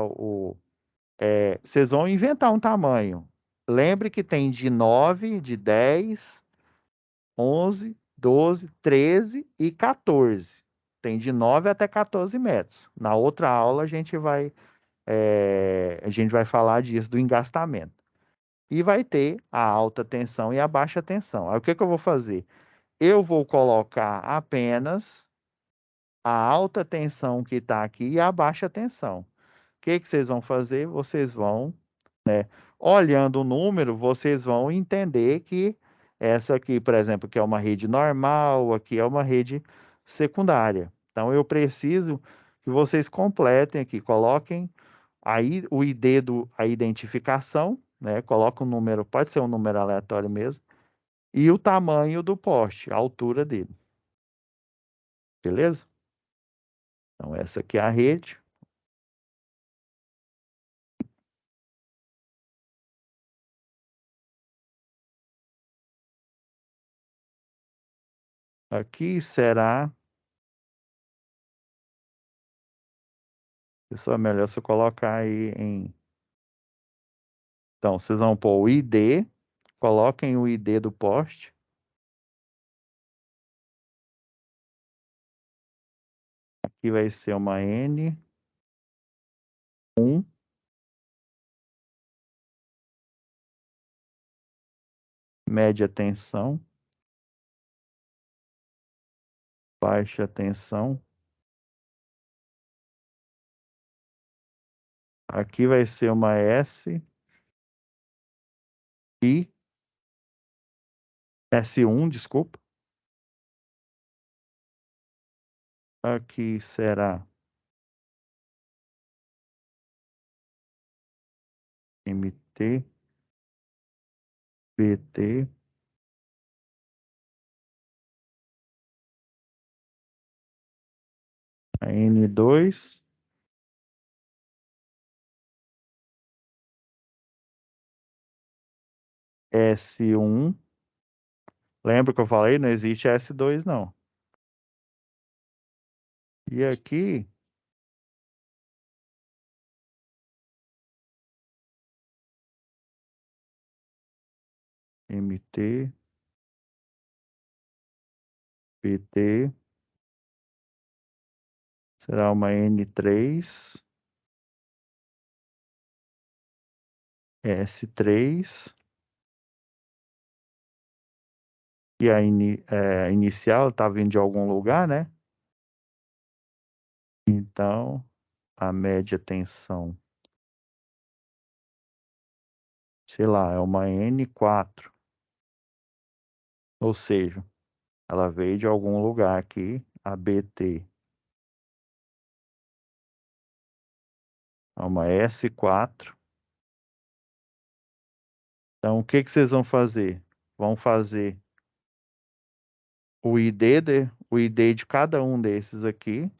vocês vão inventar um tamanho. Lembre que tem de 9, de 10, 11, 12, 13 e 14. Tem de 9 até 14 metros. Na outra aula a gente vai falar disso, do engastamento. E vai ter a alta tensão e a baixa tensão. Aí o que que eu vou fazer? Eu vou colocar apenas a alta tensão que está aqui e a baixa tensão. O que que vocês vão fazer? Vocês vão, olhando o número, vocês vão entender que essa aqui, por exemplo, que é uma rede normal, aqui é uma rede secundária. Então, eu preciso que vocês completem aqui, coloquem aí o ID a identificação, né? Coloca um número, pode ser um número aleatório mesmo, e o tamanho do poste, a altura dele, beleza? Então, essa aqui é a rede. Aqui será, isso é melhor se eu colocar aí em. Então, vocês vão pôr o ID, coloquem o ID do poste. Aqui vai ser uma N1, média tensão, baixa tensão. Aqui vai ser uma I, S1, desculpa. Aqui será MT, BT, a N2, S1. Lembra que eu falei? Não existe S2, não. E aqui, MT, BT, será uma N3, S3. E a inicial está vindo de algum lugar, né? Então, a média tensão, sei lá, é uma N4. Ou seja, ela veio de algum lugar aqui, a BT é uma S4. Então, o que que vocês vão fazer? Vão fazer o ID de cada um desses aqui,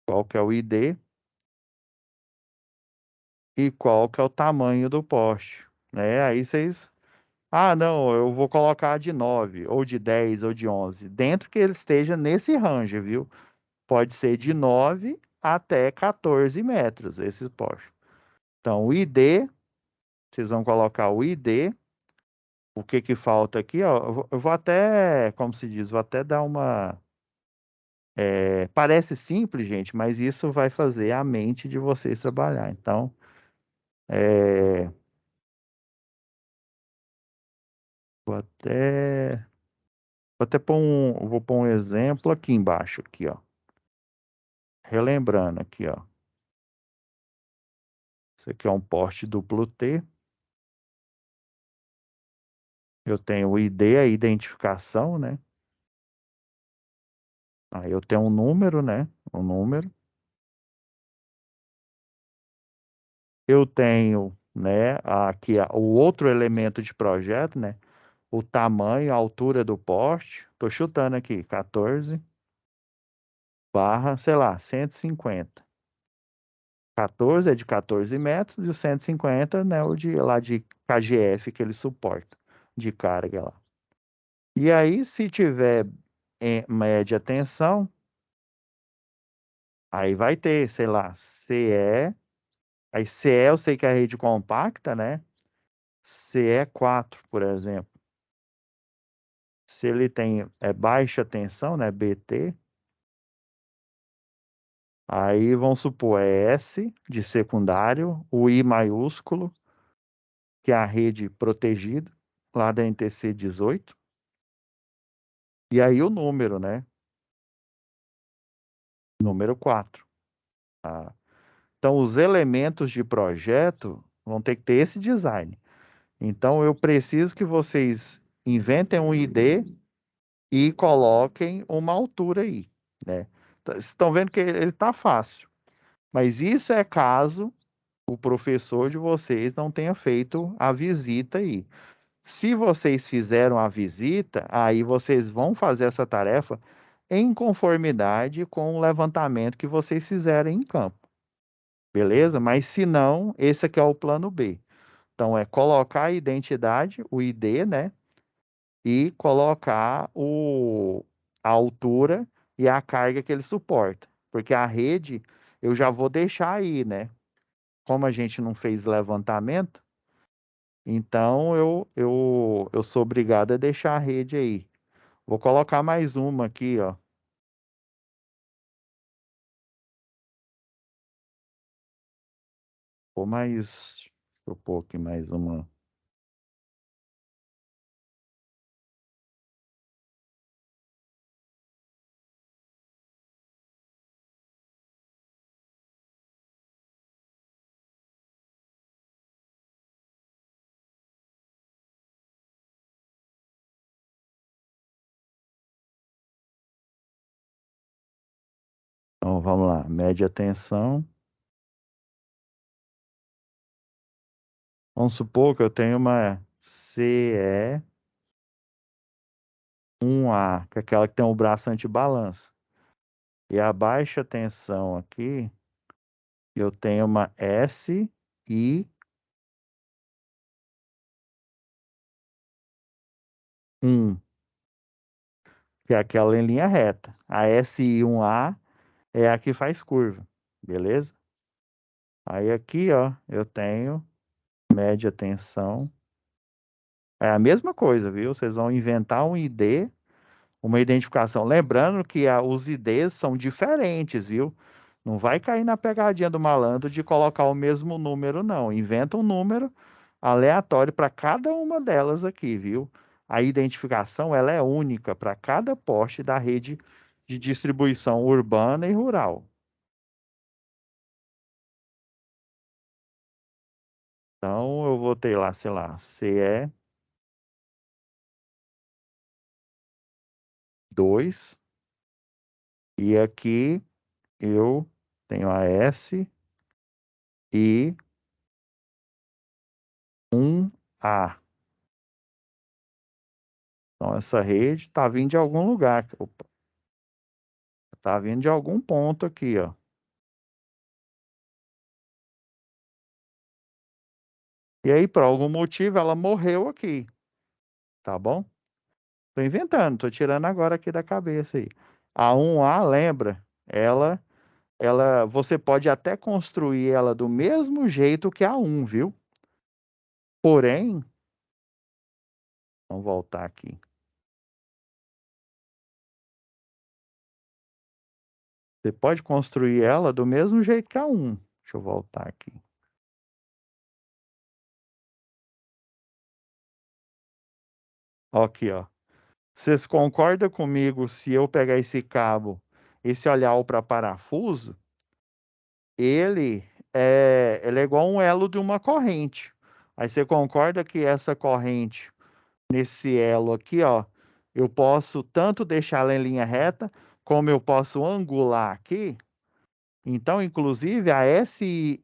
qual que é o ID e qual que é o tamanho do poste, né? Aí vocês, ah, não, eu vou colocar de 9 ou de 10 ou de 11 dentro que ele esteja nesse range, viu? Pode ser de 9 até 14 metros esses postes. Então, o ID, vocês vão colocar o ID. O que que falta aqui, ó? Eu vou até, como se diz, vou até dar uma. Parece simples, gente, mas isso vai fazer a mente de vocês trabalhar. Então, é, vou até, vou pôr um exemplo aqui embaixo, aqui, ó. Relembrando aqui, ó. Isso aqui é um porte duplo T. Eu tenho o ID, a identificação, né? Aí eu tenho um número, né? Um número. Eu tenho, né, aqui o outro elemento de projeto, né? O tamanho, a altura do poste. Tô chutando aqui, 14 barra, sei lá, 150. 14 é de 14 metros e o 150, né, o de lá de KGF que ele suporta, de carga lá. E aí, se tiver em média tensão, aí vai ter, sei lá, CE. Aí CE eu sei que é a rede compacta, né? CE 4, por exemplo. Se ele tem baixa tensão, né, BT, aí vamos supor é S de secundário, o I maiúsculo, que é a rede protegida, lá da NTC 18, e aí o número, né? Número 4. Tá? Então, os elementos de projeto vão ter que ter esse design. Então, eu preciso que vocês inventem um ID e coloquem uma altura aí, né? Vocês estão vendo que ele está fácil. Mas isso é caso o professor de vocês não tenha feito a visita aí. Se vocês fizeram a visita, aí vocês vão fazer essa tarefa em conformidade com o levantamento que vocês fizerem em campo, beleza? Mas se não, esse aqui é o plano B. Então é colocar a identidade, o ID, né? E colocar a altura e a carga que ele suporta. Porque a rede eu já vou deixar aí, né? Como a gente não fez levantamento, então eu sou obrigado a deixar a rede aí. Vou colocar mais uma aqui, ó. Vou mais. Deixa eu pôr aqui mais uma. Então vamos lá. Média tensão. Vamos supor que eu tenho uma CE1A, que é aquela que tem o braço antibalanço. E a baixa tensão aqui, eu tenho uma SI1, que é aquela em linha reta. A SI1A é a que faz curva, beleza? Aí aqui, ó, eu tenho média tensão. É a mesma coisa, viu? Vocês vão inventar um ID, uma identificação. Lembrando que os IDs são diferentes, viu? Não vai cair na pegadinha do malandro de colocar o mesmo número, não. Inventa um número aleatório para cada uma delas aqui, viu? A identificação ela é única para cada poste da rede de distribuição urbana e rural. Então eu vou ter lá, sei lá, CE2 e aqui eu tenho a S e 1A. Então, essa rede está vindo de algum lugar. Opa, tá vindo de algum ponto aqui, ó. E aí, por algum motivo, ela morreu aqui, tá bom? Tô inventando, tô tirando agora aqui da cabeça aí. A 1A, lembra? Você pode até construir ela do mesmo jeito que a 1, viu? Porém, vamos voltar aqui. Você pode construir ela do mesmo jeito que a 1. Deixa eu voltar aqui. Ó, aqui, ó. Vocês concordam comigo se eu pegar esse cabo, esse olhar para parafuso, ele é igual um elo de uma corrente. Aí você concorda que essa corrente, nesse elo aqui, ó, eu posso tanto deixar ela em linha reta, como eu posso angular aqui. Então, inclusive, a SI1A,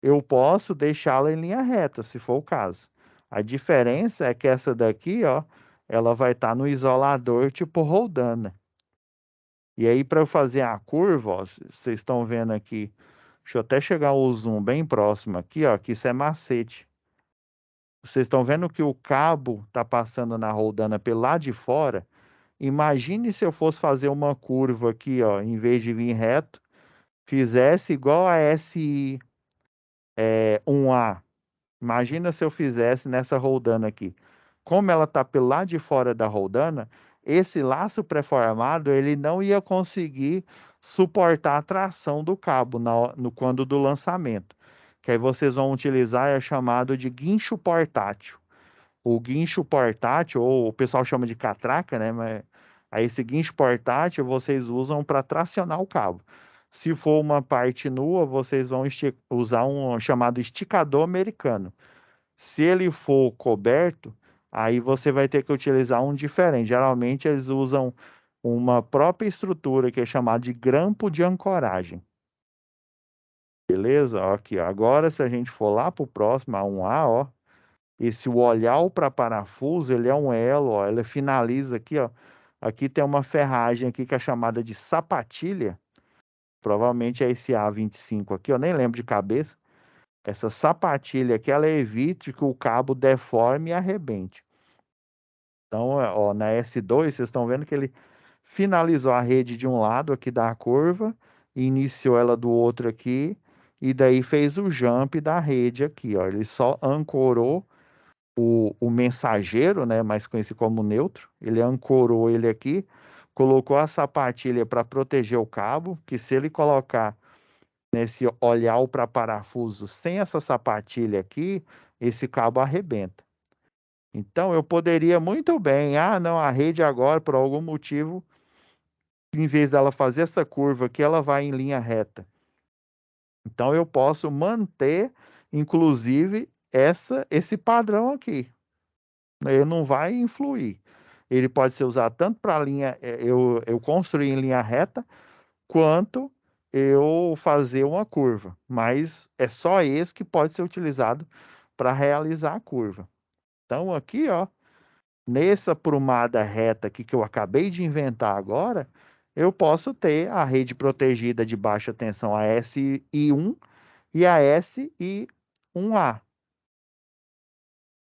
eu posso deixá-la em linha reta, se for o caso. A diferença é que essa daqui, ó, ela vai estar no isolador tipo roldana. E aí, para eu fazer a curva, ó, vocês estão vendo aqui, deixa eu até chegar o zoom bem próximo aqui, ó, que isso é macete. Vocês estão vendo que o cabo está passando na roldana pelo lado de fora? Imagine se eu fosse fazer uma curva aqui, ó, em vez de vir reto, fizesse igual a SI1A. Imagina se eu fizesse nessa roldana aqui. Como ela está pelo lado de fora da roldana, esse laço pré-formado ele não ia conseguir suportar a tração do cabo no quando do lançamento. Que aí vocês vão utilizar é chamado de guincho portátil. O guincho portátil, ou o pessoal chama de catraca, né? Mas aí esse guincho portátil vocês usam para tracionar o cabo. Se for uma parte nua, vocês vão usar um chamado esticador americano. Se ele for coberto, aí você vai ter que utilizar um diferente. Geralmente eles usam uma própria estrutura que é chamada de grampo de ancoragem. Beleza? Ó, aqui, ó. Agora, se a gente for lá para o próximo, a 1A, ó, esse o olhar para parafuso, ele é um elo, ó, ele finaliza aqui, ó. Aqui tem uma ferragem aqui que é chamada de sapatilha. Provavelmente é esse A25 aqui, eu nem lembro de cabeça. Essa sapatilha aqui, ela evite que o cabo deforme e arrebente. Então, ó, na S2, vocês estão vendo que ele finalizou a rede de um lado aqui da curva, iniciou ela do outro aqui, e daí fez o jump da rede aqui, ó. Ele só ancorou o mensageiro, né, mais conhecido como neutro, ele ancorou ele aqui, colocou a sapatilha para proteger o cabo, que se ele colocar nesse olhar para parafuso sem essa sapatilha aqui, esse cabo arrebenta. Então eu poderia muito bem, não, a rede agora, por algum motivo, em vez dela fazer essa curva aqui, ela vai em linha reta. Então eu posso manter, inclusive, esse padrão aqui. Ele não vai influir. Ele pode ser usado tanto para linha, eu construir em linha reta, quanto eu fazer uma curva. Mas é só esse que pode ser utilizado para realizar a curva. Então aqui, ó, nessa prumada reta aqui que eu acabei de inventar agora, eu posso ter a rede protegida de baixa tensão, a SI1 e a SI1A.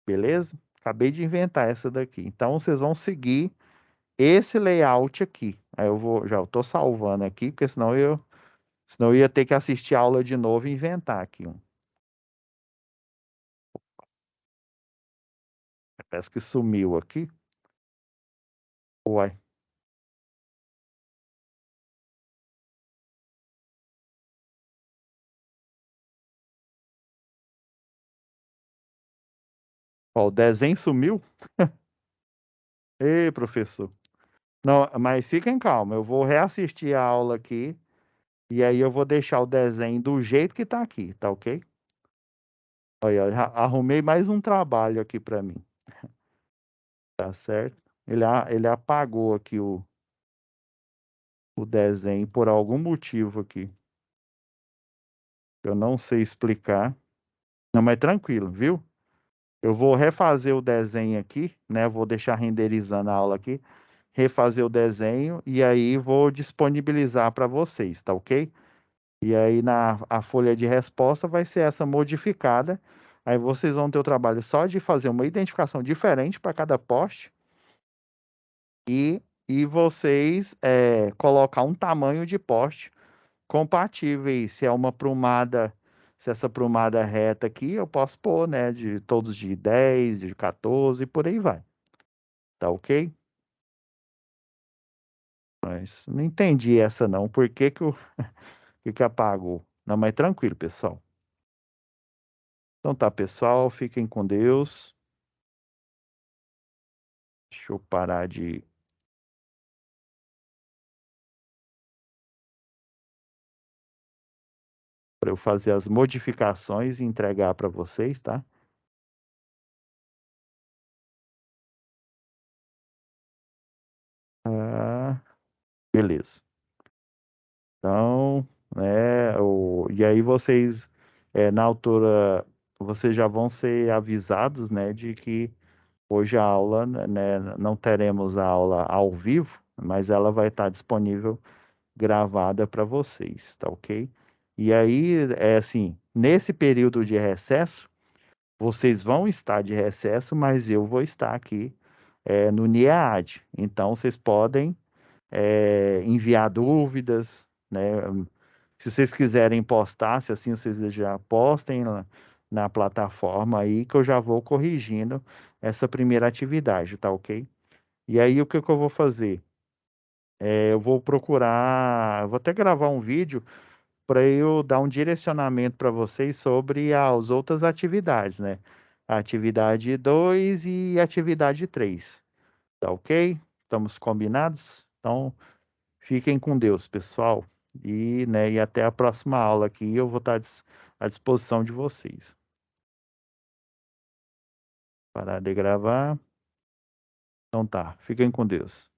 Beleza? Acabei de inventar essa daqui. Então vocês vão seguir esse layout aqui. Aí já estou salvando aqui, porque senão eu ia ter que assistir a aula de novo e inventar aqui um. Parece que sumiu aqui. Uai. Ó, o desenho sumiu. Ei, professor. Não, mas fiquem calma, eu vou reassistir a aula aqui e aí eu vou deixar o desenho do jeito que tá aqui, tá ok? Olha, arrumei mais um trabalho aqui para mim, tá certo? Ele apagou aqui o desenho por algum motivo aqui. Eu não sei explicar. Não, mas tranquilo, viu? Eu vou refazer o desenho aqui, né? Vou deixar renderizando a aula aqui, refazer o desenho e aí vou disponibilizar para vocês, tá ok? E aí na a folha de resposta vai ser essa modificada. Aí vocês vão ter o trabalho só de fazer uma identificação diferente para cada poste e vocês colocar um tamanho de poste compatíveis. Se é uma prumada, se essa prumada é reta aqui, eu posso pôr, né, de todos de 10, de 14 e por aí vai. Tá ok? Mas não entendi essa não. Por que que, que apagou? Não, mas tranquilo, pessoal. Então tá, pessoal, fiquem com Deus. Deixa eu parar de para eu fazer as modificações e entregar para vocês, tá? Ah, beleza. Então, e aí vocês, na altura, vocês já vão ser avisados, né, de que hoje a aula, né, não teremos a aula ao vivo, mas ela vai estar disponível gravada para vocês, tá ok? E aí, é assim, nesse período de recesso, vocês vão estar de recesso, mas eu vou estar aqui, no NIEAD. Então, vocês podem, enviar dúvidas, né? Se vocês quiserem postar, se assim vocês já postem na plataforma aí, que eu já vou corrigindo essa primeira atividade, tá ok? E aí, o que que eu vou fazer? Eu vou procurar, vou até gravar um vídeo para eu dar um direcionamento para vocês sobre as outras atividades, né? A atividade 2 e a atividade 3, tá ok? Estamos combinados? Então, fiquem com Deus, pessoal. E até a próxima aula aqui, eu vou estar à disposição de vocês. Parar de gravar. Então tá, fiquem com Deus.